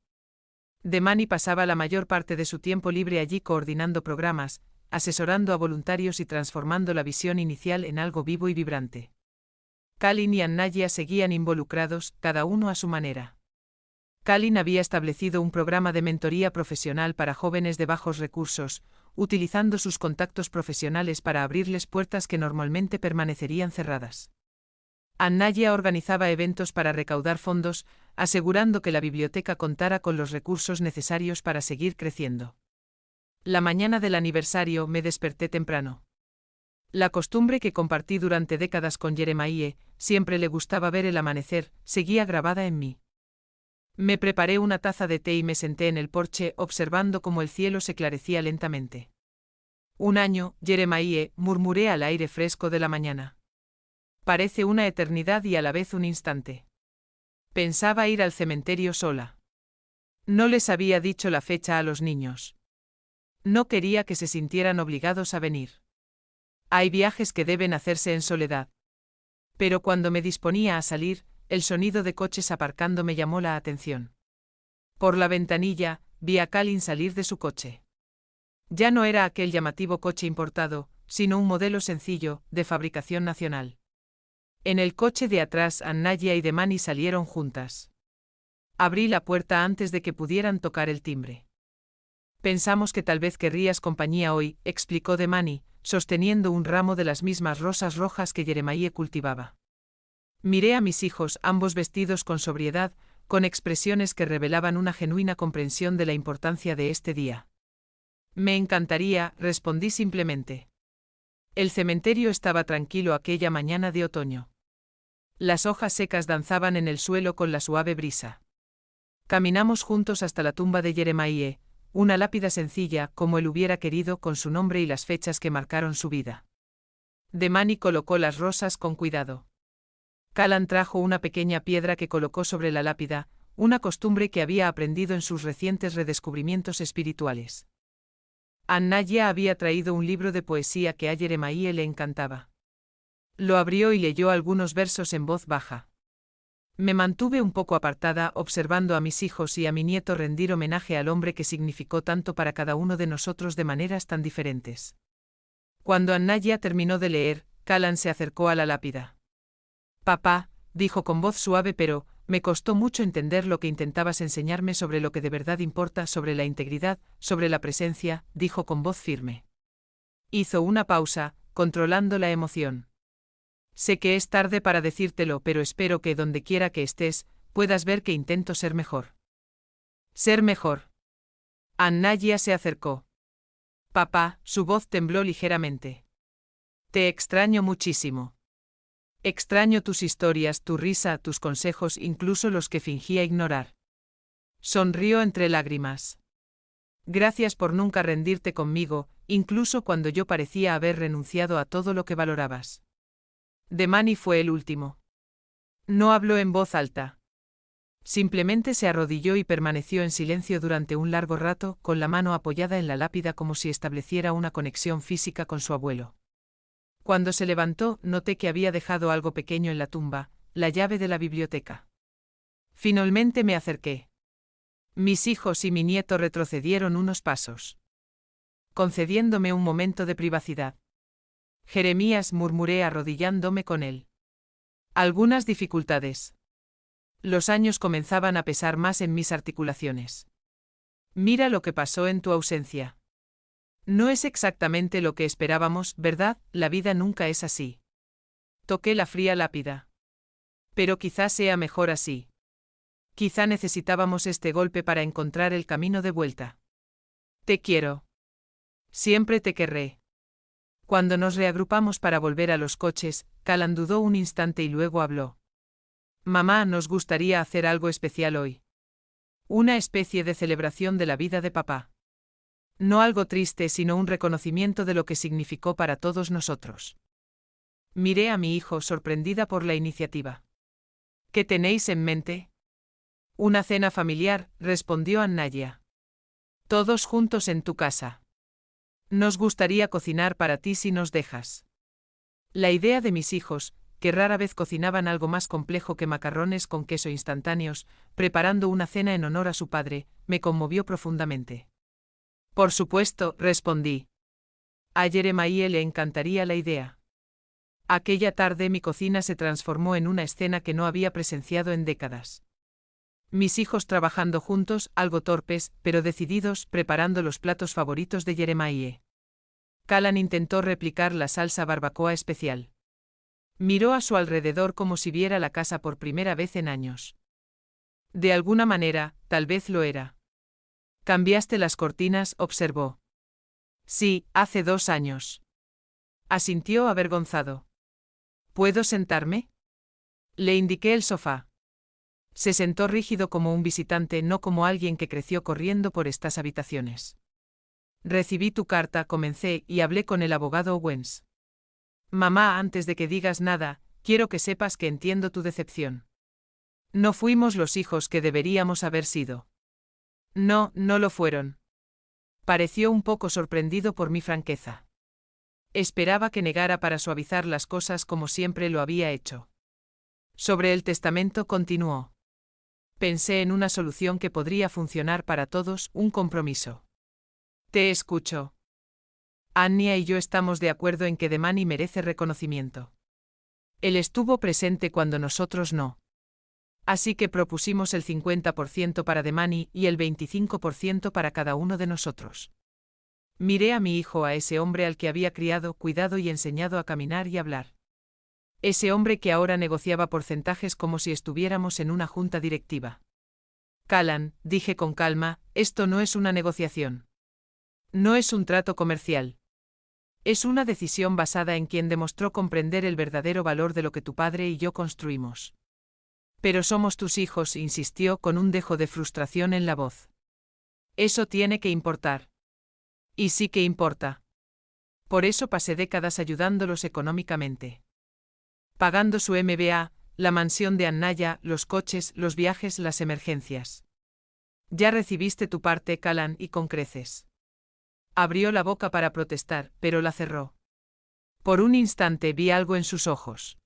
Speaker 1: Demani pasaba la mayor parte de su tiempo libre allí coordinando programas, asesorando a voluntarios y transformando la visión inicial en algo vivo y vibrante. Callan y Annaya seguían involucrados, cada uno a su manera. Callan había establecido un programa de mentoría profesional para jóvenes de bajos recursos, utilizando sus contactos profesionales para abrirles puertas que normalmente permanecerían cerradas. Annaya organizaba eventos para recaudar fondos, asegurando que la biblioteca contara con los recursos necesarios para seguir creciendo. La mañana del aniversario me desperté temprano. La costumbre que compartí durante décadas con Jeremiah, siempre le gustaba ver el amanecer, seguía grabada en mí. Me preparé una taza de té y me senté en el porche observando cómo el cielo se clarecía lentamente. Un año, Jeremiah, murmuré al aire fresco de la mañana. Parece una eternidad y a la vez un instante. Pensaba ir al cementerio sola. No les había dicho la fecha a los niños. No quería que se sintieran obligados a venir. Hay viajes que deben hacerse en soledad. Pero cuando me disponía a salir, el sonido de coches aparcando me llamó la atención. Por la ventanilla, vi a Callan salir de su coche. Ya no era aquel llamativo coche importado, sino un modelo sencillo, de fabricación nacional. En el coche de atrás, Annaya y Demani salieron juntas. Abrí la puerta antes de que pudieran tocar el timbre. Pensamos que tal vez querrías compañía hoy, explicó Demani, sosteniendo un ramo de las mismas rosas rojas que Jeremiah cultivaba. Miré a mis hijos, ambos vestidos con sobriedad, con expresiones que revelaban una genuina comprensión de la importancia de este día. Me encantaría, respondí simplemente. El cementerio estaba tranquilo aquella mañana de otoño. Las hojas secas danzaban en el suelo con la suave brisa. Caminamos juntos hasta la tumba de Jeremiah, una lápida sencilla, como él hubiera querido, con su nombre y las fechas que marcaron su vida. Demani colocó las rosas con cuidado. Callan trajo una pequeña piedra que colocó sobre la lápida, una costumbre que había aprendido en sus recientes redescubrimientos espirituales. Annaya había traído un libro de poesía que a Jeremiah le encantaba. Lo abrió y leyó algunos versos en voz baja. Me mantuve un poco apartada, observando a mis hijos y a mi nieto rendir homenaje al hombre que significó tanto para cada uno de nosotros de maneras tan diferentes. Cuando Annaya terminó de leer, Callan se acercó a la lápida. Papá, dijo con voz suave, pero me costó mucho entender lo que intentabas enseñarme sobre lo que de verdad importa, sobre la integridad, sobre la presencia, dijo con voz firme. Hizo una pausa, controlando la emoción. Sé que es tarde para decírtelo, pero espero que donde quiera que estés, puedas ver que intento ser mejor. Ser mejor. Annaya se acercó. Papá, su voz tembló ligeramente. Te extraño muchísimo. Extraño tus historias, tu risa, tus consejos, incluso los que fingía ignorar. Sonrió entre lágrimas. Gracias por nunca rendirte conmigo, incluso cuando yo parecía haber renunciado a todo lo que valorabas. Demani fue el último. No habló en voz alta. Simplemente se arrodilló y permaneció en silencio durante un largo rato, con la mano apoyada en la lápida como si estableciera una conexión física con su abuelo. Cuando se levantó, noté que había dejado algo pequeño en la tumba, la llave de la biblioteca. Finalmente me acerqué. Mis hijos y mi nieto retrocedieron unos pasos, concediéndome un momento de privacidad. Jeremías, murmuré arrodillándome con él. Algunas dificultades. Los años comenzaban a pesar más en mis articulaciones. Mira lo que pasó en tu ausencia. No es exactamente lo que esperábamos, ¿verdad? La vida nunca es así. Toqué la fría lápida. Pero quizá sea mejor así. Quizá necesitábamos este golpe para encontrar el camino de vuelta. Te quiero. Siempre te querré. Cuando nos reagrupamos para volver a los coches, Callan dudó un instante y luego habló. Mamá, nos gustaría hacer algo especial hoy. Una especie de celebración de la vida de papá. No algo triste, sino un reconocimiento de lo que significó para todos nosotros. Miré a mi hijo sorprendida por la iniciativa. ¿Qué tenéis en mente? Una cena familiar, respondió Annaya. Todos juntos en tu casa. Nos gustaría cocinar para ti si nos dejas. La idea de mis hijos, que rara vez cocinaban algo más complejo que macarrones con queso instantáneos, preparando una cena en honor a su padre, me conmovió profundamente. Por supuesto, respondí. A Jeremiah le encantaría la idea. Aquella tarde mi cocina se transformó en una escena que no había presenciado en décadas. Mis hijos trabajando juntos, algo torpes, pero decididos, preparando los platos favoritos de Jeremiah. Callan intentó replicar la salsa barbacoa especial. Miró a su alrededor como si viera la casa por primera vez en años. De alguna manera, tal vez lo era. Cambiaste las cortinas, observó. Sí, hace 2 años. Asintió avergonzado. ¿Puedo sentarme? Le indiqué el sofá. Se sentó rígido como un visitante, no como alguien que creció corriendo por estas habitaciones. Recibí tu carta, comencé, y hablé con el abogado Owens. Mamá, antes de que digas nada, quiero que sepas que entiendo tu decepción. No fuimos los hijos que deberíamos haber sido. No, no lo fueron. Pareció un poco sorprendido por mi franqueza. Esperaba que negara para suavizar las cosas como siempre lo había hecho. Sobre el testamento continuó. Pensé en una solución que podría funcionar para todos, un compromiso. Te escucho. Anya y yo estamos de acuerdo en que Demani merece reconocimiento. Él estuvo presente cuando nosotros no. Así que propusimos el 50% para Demani y el 25% para cada uno de nosotros. Miré a mi hijo, a ese hombre al que había criado, cuidado y enseñado a caminar y hablar. Ese hombre que ahora negociaba porcentajes como si estuviéramos en una junta directiva. Callan, dije con calma, esto no es una negociación. No es un trato comercial. Es una decisión basada en quien demostró comprender el verdadero valor de lo que tu padre y yo construimos. Pero somos tus hijos, insistió con un dejo de frustración en la voz. Eso tiene que importar. Y sí que importa. Por eso pasé décadas ayudándolos económicamente. Pagando su MBA, la mansión de Annaya, los coches, los viajes, las emergencias. Ya recibiste tu parte, Callan, y con creces. Abrió la boca para protestar, pero la cerró. Por un instante vi algo en sus ojos.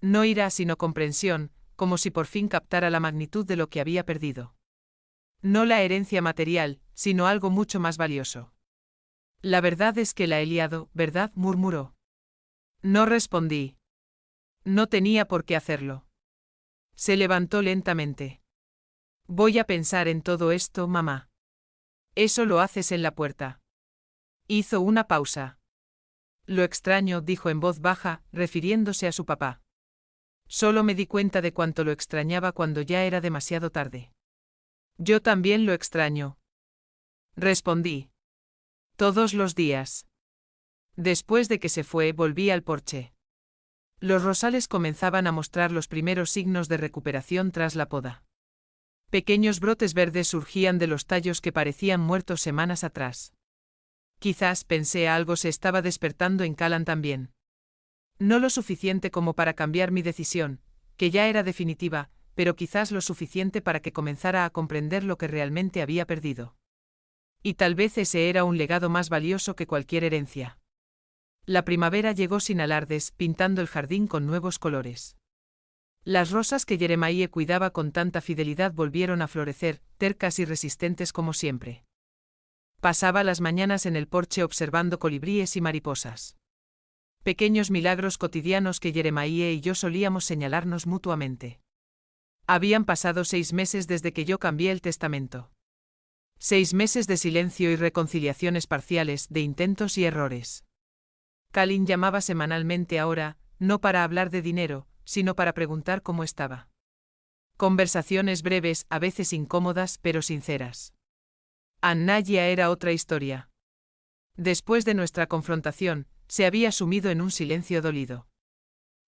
Speaker 1: No ira sino comprensión, como si por fin captara la magnitud de lo que había perdido. No la herencia material, sino algo mucho más valioso. La verdad es que la he liado, ¿verdad?, murmuró. No respondí. No tenía por qué hacerlo. Se levantó lentamente. Voy a pensar en todo esto, mamá. Eso lo haces en la puerta. Hizo una pausa. Lo extraño, dijo en voz baja, refiriéndose a su papá. Solo me di cuenta de cuánto lo extrañaba cuando ya era demasiado tarde. Yo también lo extraño. Respondí. Todos los días. Después de que se fue, volví al porche. Los rosales comenzaban a mostrar los primeros signos de recuperación tras la poda. Pequeños brotes verdes surgían de los tallos que parecían muertos semanas atrás. Quizás, pensé, algo se estaba despertando en Callan también. No lo suficiente como para cambiar mi decisión, que ya era definitiva, pero quizás lo suficiente para que comenzara a comprender lo que realmente había perdido. Y tal vez ese era un legado más valioso que cualquier herencia. La primavera llegó sin alardes, pintando el jardín con nuevos colores. Las rosas que Jeremiah cuidaba con tanta fidelidad volvieron a florecer, tercas y resistentes como siempre. Pasaba las mañanas en el porche observando colibríes y mariposas. Pequeños milagros cotidianos que Jeremiah y yo solíamos señalarnos mutuamente. Habían pasado 6 meses desde que yo cambié el testamento. 6 meses de silencio y reconciliaciones parciales, de intentos y errores. Callan llamaba semanalmente ahora, no para hablar de dinero, sino para preguntar cómo estaba. Conversaciones breves, a veces incómodas, pero sinceras. Annaya era otra historia. Después de nuestra confrontación, se había sumido en un silencio dolido.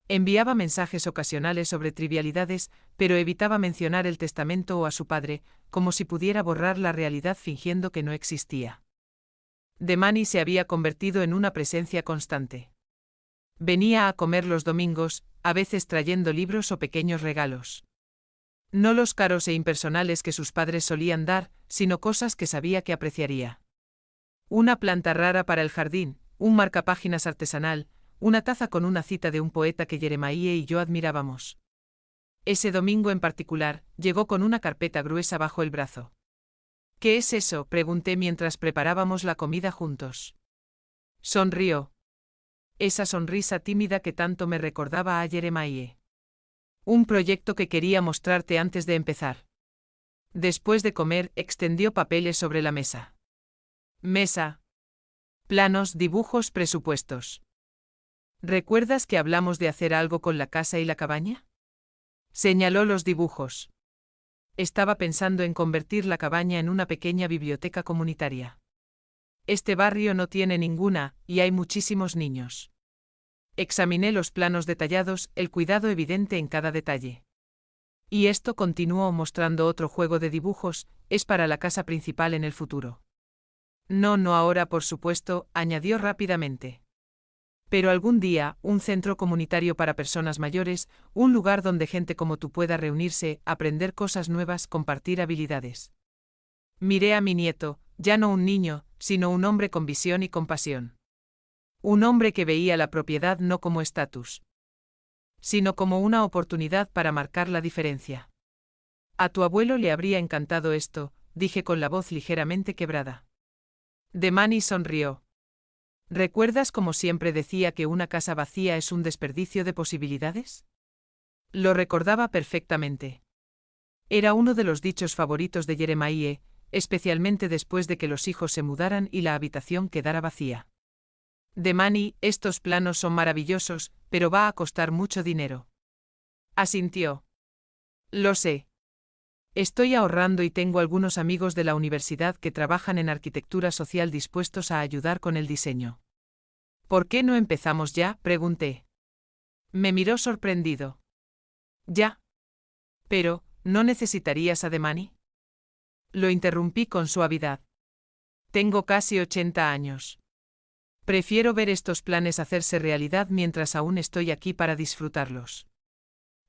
Speaker 1: Enviaba mensajes ocasionales sobre trivialidades, pero evitaba mencionar el testamento o a su padre, como si pudiera borrar la realidad fingiendo que no existía. Demani se había convertido en una presencia constante. Venía a comer los domingos, a veces trayendo libros o pequeños regalos. No los caros e impersonales que sus padres solían dar, sino cosas que sabía que apreciaría. Una planta rara para el jardín, un marcapáginas artesanal, una taza con una cita de un poeta que Jeremiah y yo admirábamos. Ese domingo en particular, llegó con una carpeta gruesa bajo el brazo. ¿Qué es eso?, pregunté mientras preparábamos la comida juntos. Sonrió. Esa sonrisa tímida que tanto me recordaba a Jeremiah. Un proyecto que quería mostrarte antes de empezar. Después de comer, extendió papeles sobre la mesa. Mesa. Planos, dibujos, presupuestos. ¿Recuerdas que hablamos de hacer algo con la casa y la cabaña? Señaló los dibujos. Estaba pensando en convertir la cabaña en una pequeña biblioteca comunitaria. Este barrio no tiene ninguna, y hay muchísimos niños. Examiné los planos detallados, el cuidado evidente en cada detalle. Y esto, continuó mostrando otro juego de dibujos, es para la casa principal en el futuro. No ahora, por supuesto, añadió rápidamente. Pero algún día, un centro comunitario para personas mayores, un lugar donde gente como tú pueda reunirse, aprender cosas nuevas, compartir habilidades. Miré a mi nieto, ya no un niño, sino un hombre con visión y compasión. Un hombre que veía la propiedad no como estatus, sino como una oportunidad para marcar la diferencia. A tu abuelo le habría encantado esto, dije con la voz ligeramente quebrada. Demani sonrió. ¿Recuerdas cómo siempre decía que una casa vacía es un desperdicio de posibilidades? Lo recordaba perfectamente. Era uno de los dichos favoritos de Jeremiah, especialmente después de que los hijos se mudaran y la habitación quedara vacía. Demani, estos planos son maravillosos, pero va a costar mucho dinero. Asintió. Lo sé. Estoy ahorrando y tengo algunos amigos de la universidad que trabajan en arquitectura social dispuestos a ayudar con el diseño. ¿Por qué no empezamos ya?, pregunté. Me miró sorprendido. Ya. Pero, ¿no necesitarías a Demani? Lo interrumpí con suavidad. Tengo casi 80 años. Prefiero ver estos planes hacerse realidad mientras aún estoy aquí para disfrutarlos.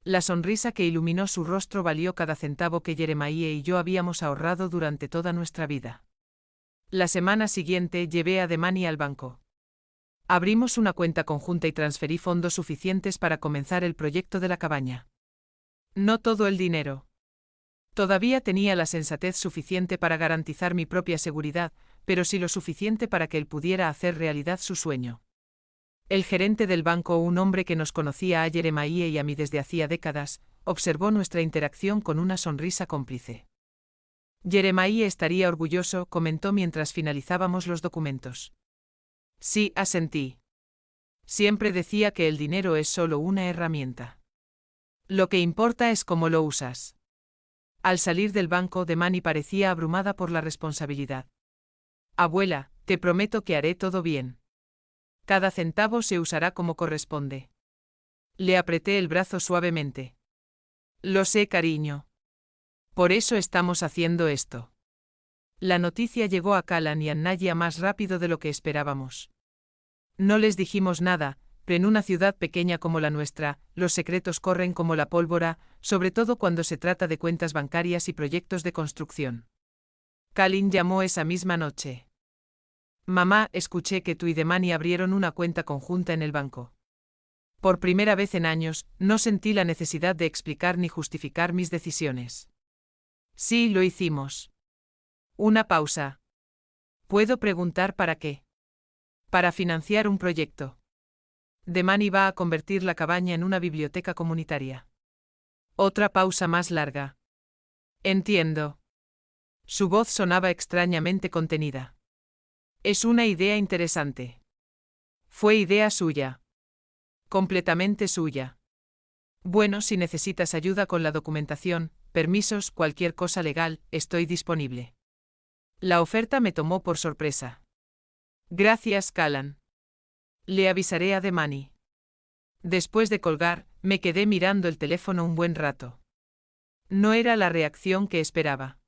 Speaker 1: La sonrisa que iluminó su rostro valió cada centavo que Jeremiah y yo habíamos ahorrado durante toda nuestra vida. La semana siguiente llevé a Demani al banco. Abrimos una cuenta conjunta y transferí fondos suficientes para comenzar el proyecto de la cabaña. No todo el dinero. Todavía tenía la sensatez suficiente para garantizar mi propia seguridad, pero sí lo suficiente para que él pudiera hacer realidad su sueño. El gerente del banco, un hombre que nos conocía a Jeremiah y a mí desde hacía décadas, observó nuestra interacción con una sonrisa cómplice. Jeremiah estaría orgulloso, comentó mientras finalizábamos los documentos. Sí, asentí. Siempre decía que el dinero es solo una herramienta. Lo que importa es cómo lo usas. Al salir del banco, Demani parecía abrumada por la responsabilidad. Abuela, te prometo que haré todo bien. Cada centavo se usará como corresponde. Le apreté el brazo suavemente. Lo sé, cariño. Por eso estamos haciendo esto. La noticia llegó a Callan y a Naya más rápido de lo que esperábamos. No les dijimos nada, pero en una ciudad pequeña como la nuestra, los secretos corren como la pólvora, sobre todo cuando se trata de cuentas bancarias y proyectos de construcción. Callan llamó esa misma noche. Mamá, escuché que tú y Demani abrieron una cuenta conjunta en el banco. Por primera vez en años, no sentí la necesidad de explicar ni justificar mis decisiones. Sí, lo hicimos. Una pausa. ¿Puedo preguntar para qué? Para financiar un proyecto. Demani va a convertir la cabaña en una biblioteca comunitaria. Otra pausa más larga. Entiendo. Su voz sonaba extrañamente contenida. Es una idea interesante. Fue idea suya. Completamente suya. Bueno, si necesitas ayuda con la documentación, permisos, cualquier cosa legal, estoy disponible. La oferta me tomó por sorpresa. Gracias, Callan. Le avisaré a Demani. Después de colgar, me quedé mirando el teléfono un buen rato. No era la reacción que esperaba.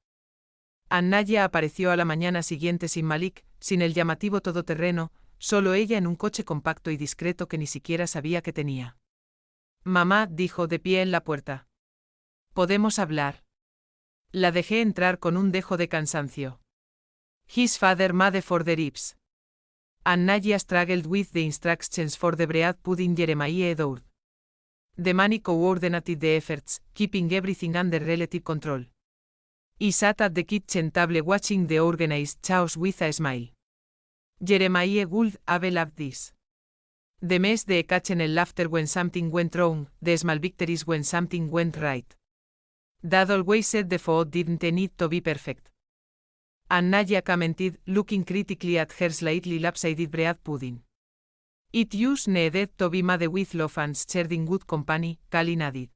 Speaker 1: Anaya apareció a la mañana siguiente sin Malik, sin el llamativo todoterreno, solo ella en un coche compacto y discreto que ni siquiera sabía que tenía. Mamá, dijo de pie en la puerta. ¿Podemos hablar? La dejé entrar con un dejo de cansancio. His father made for the ribs. Anaya struggled with the instructions for the bread pudding Jeremiah Edour. Demani coordinated the efforts, keeping everything under relative control. He sat at the kitchen table watching the organized chaos with a smile. Jeremiah would have loved this. The mess the occasional laughter when something went wrong, the small victories when something went right. Dad always said the food didn't need to be perfect. Anaya commented, looking critically at her slightly lopsided bread pudding. It just needed to be made with love and shared in good company, Callan added.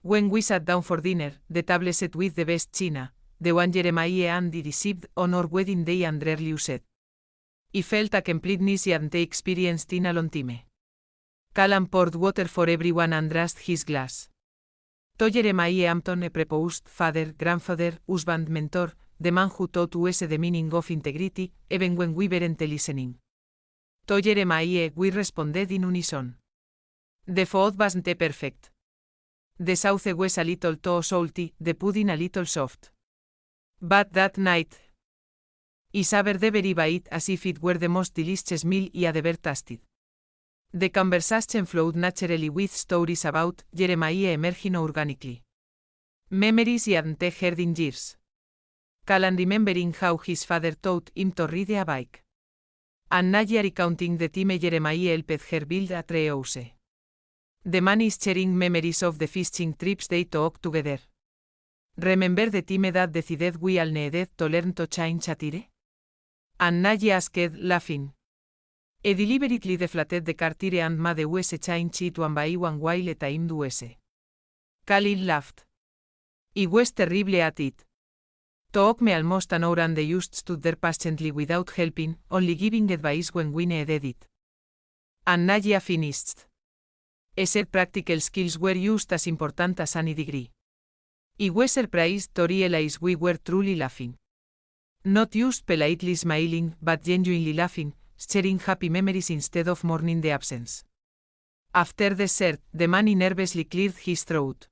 Speaker 1: When we sat down for dinner, the table set with the best china, the one Jeremiah and I received on our wedding day and rarely used. I felt a completeness and experienced in a long time. Callan poured water for everyone and raised his glass. To Jeremiah Hampton, a preposed father, grandfather, husband, mentor, the man who taught us the meaning of integrity, even when we weren't listening. To Jeremiah, we responded in unison. The food wasn't perfect. The sauce was a little too salty, the pudding a little soft. But that night, I savored every bite as if it were the most delicious meal I had ever tasted. The conversation flowed naturally with stories about Jeremiah emerging organically. Memories I hadn't heard in years. Callan remembering how his father taught him to ride a bike. And Naya recounting the time Jeremiah helped her build a treehouse. The man is sharing memories of the fishing trips they took together. Remember the time that decided we all needed to learn to change a tire? And Naya asked, laughing. I deliberately deflated the car tire and made us change it one by one while time us. Callan laughed. I was terrible at it. Took me almost an hour and they just stood there patiently without helping, only giving advice when we needed it. And Nadia finished. Her practical skills were just as important as any degree. I was surprised to realize we were truly laughing. Not just politely smiling, but genuinely laughing, sharing happy memories instead of mourning the absence. After dessert, the man nervously cleared his throat.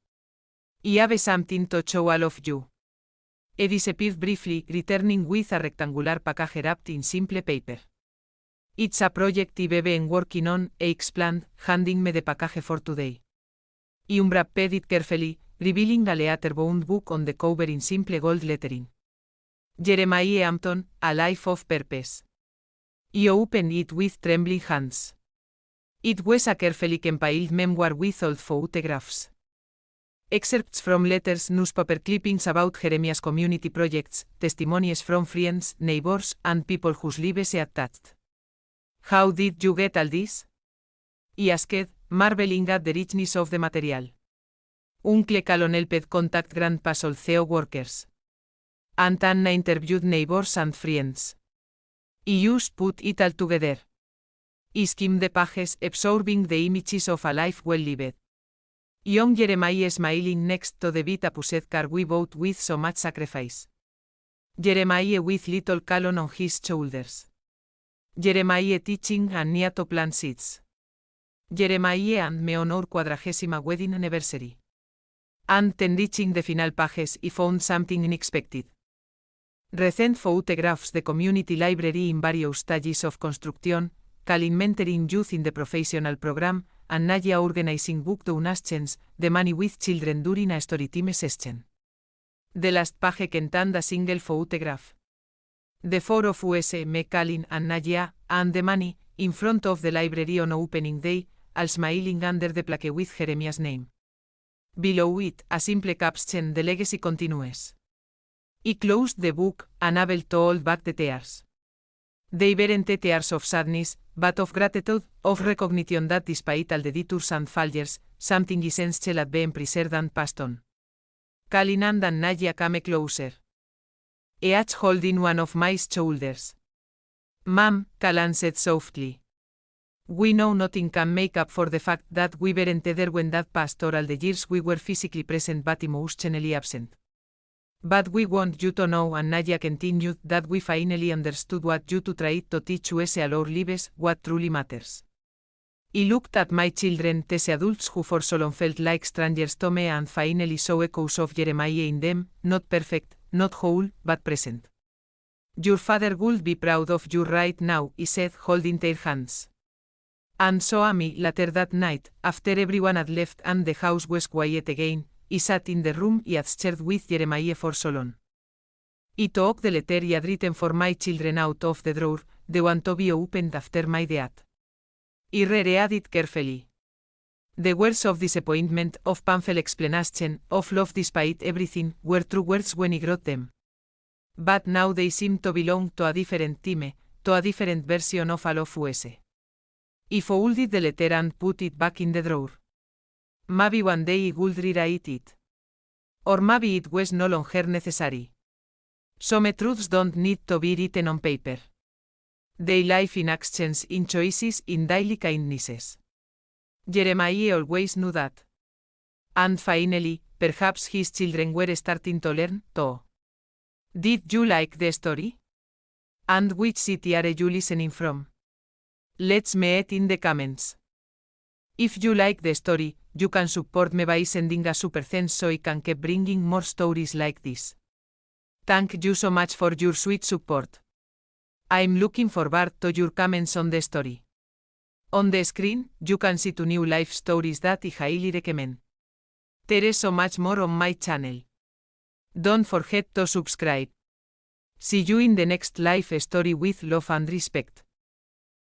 Speaker 1: I have something to show all of you. He disappeared briefly, returning with a rectangular package wrapped in simple paper. It's a project I've been working on, he explained, handing me the package for today. I unwrapped it carefully, revealing a leather-bound book on the cover in simple gold lettering. Jeremiah Hampton, A Life of Purpose. I opened it with trembling hands. It was a carefully compiled memoir with old photographs. Excerpts from letters, newspaper clippings about Jeremiah's community projects, testimonies from friends, neighbors, and people whose lives he attached. How did you get all this? I asked, marveling at the richness of the material. Uncle Calon helped contact Grandpa's Theo workers. Aunt Anna interviewed neighbors and friends. I just put it all together. I skimmed the pages, absorbing the images of a life well lived. Young Jeremiah smiling next to the beat-up car we bought with so much sacrifice. Jeremiah with little Calon on his shoulders. Jeremiah teaching Anya to plant seeds. Jeremiah and me on our 40th wedding anniversary. And enriching the final pages, I found something unexpected. Recent photographs the community library in various stages of construction, Calin mentoring youth in the professional program, and Nadia organizing book donations, the money with children during a storytime session. The last page contained a single photograph. The four of us, me, Calin, and Nadia, and the money, in front of the library on opening day, all smiling under the plaque with Jeremiah's name. Below it, a simple caption, The Legacy Continues. I closed the book, unable to hold back the tears. They weren't tears of sadness, but of gratitude, of recognition that despite all the detours and failures, something essential had been preserved and passed on. Calin and Nadia came closer. Each holding one of my shoulders. Mom, Calin said softly. We know nothing can make up for the fact that we weren't there when Dad passed or all the years we were physically present but emotionally absent. But we want you to know, and Nadia continued, that we finally understood what you two tried to teach us all our lives, what truly matters. I looked at my children, these adults who for so long felt like strangers to me, and finally saw echoes of Jeremiah in them, not perfect, not whole, but present. Your father would be proud of you right now, I said, holding their hands. And so Amy, later that night, after everyone had left and the house was quiet again, I sat in the room I had shared with Jeremiah for so long. I took the letter I had written for my children out of the drawer, the one to be opened after my death. I reread it carefully. The words of disappointment, of painful explanation, of love despite everything, were true words when I wrote them. But now they seem to belong to a different time, to a different version of all of us. I folded the letter and put it back in the drawer. Maybe one day I would rewrite it. Or maybe it was no longer necessary. Some truths don't need to be written on paper. They live in actions, in choices, in daily kindnesses. Jeremiah always knew that. And finally, perhaps his children were starting to learn, too. Did you like the story? And which city are you listening from? Let's meet in the comments. If you like the story, you can support me by sending a super thanks so I can keep bringing more stories like this. Thank you so much for your sweet support. I'm looking forward to your comments on the story. On the screen, you can see 2 new life stories that I highly recommend. There is so much more on my channel. Don't forget to subscribe. See you in the next life story with love and respect.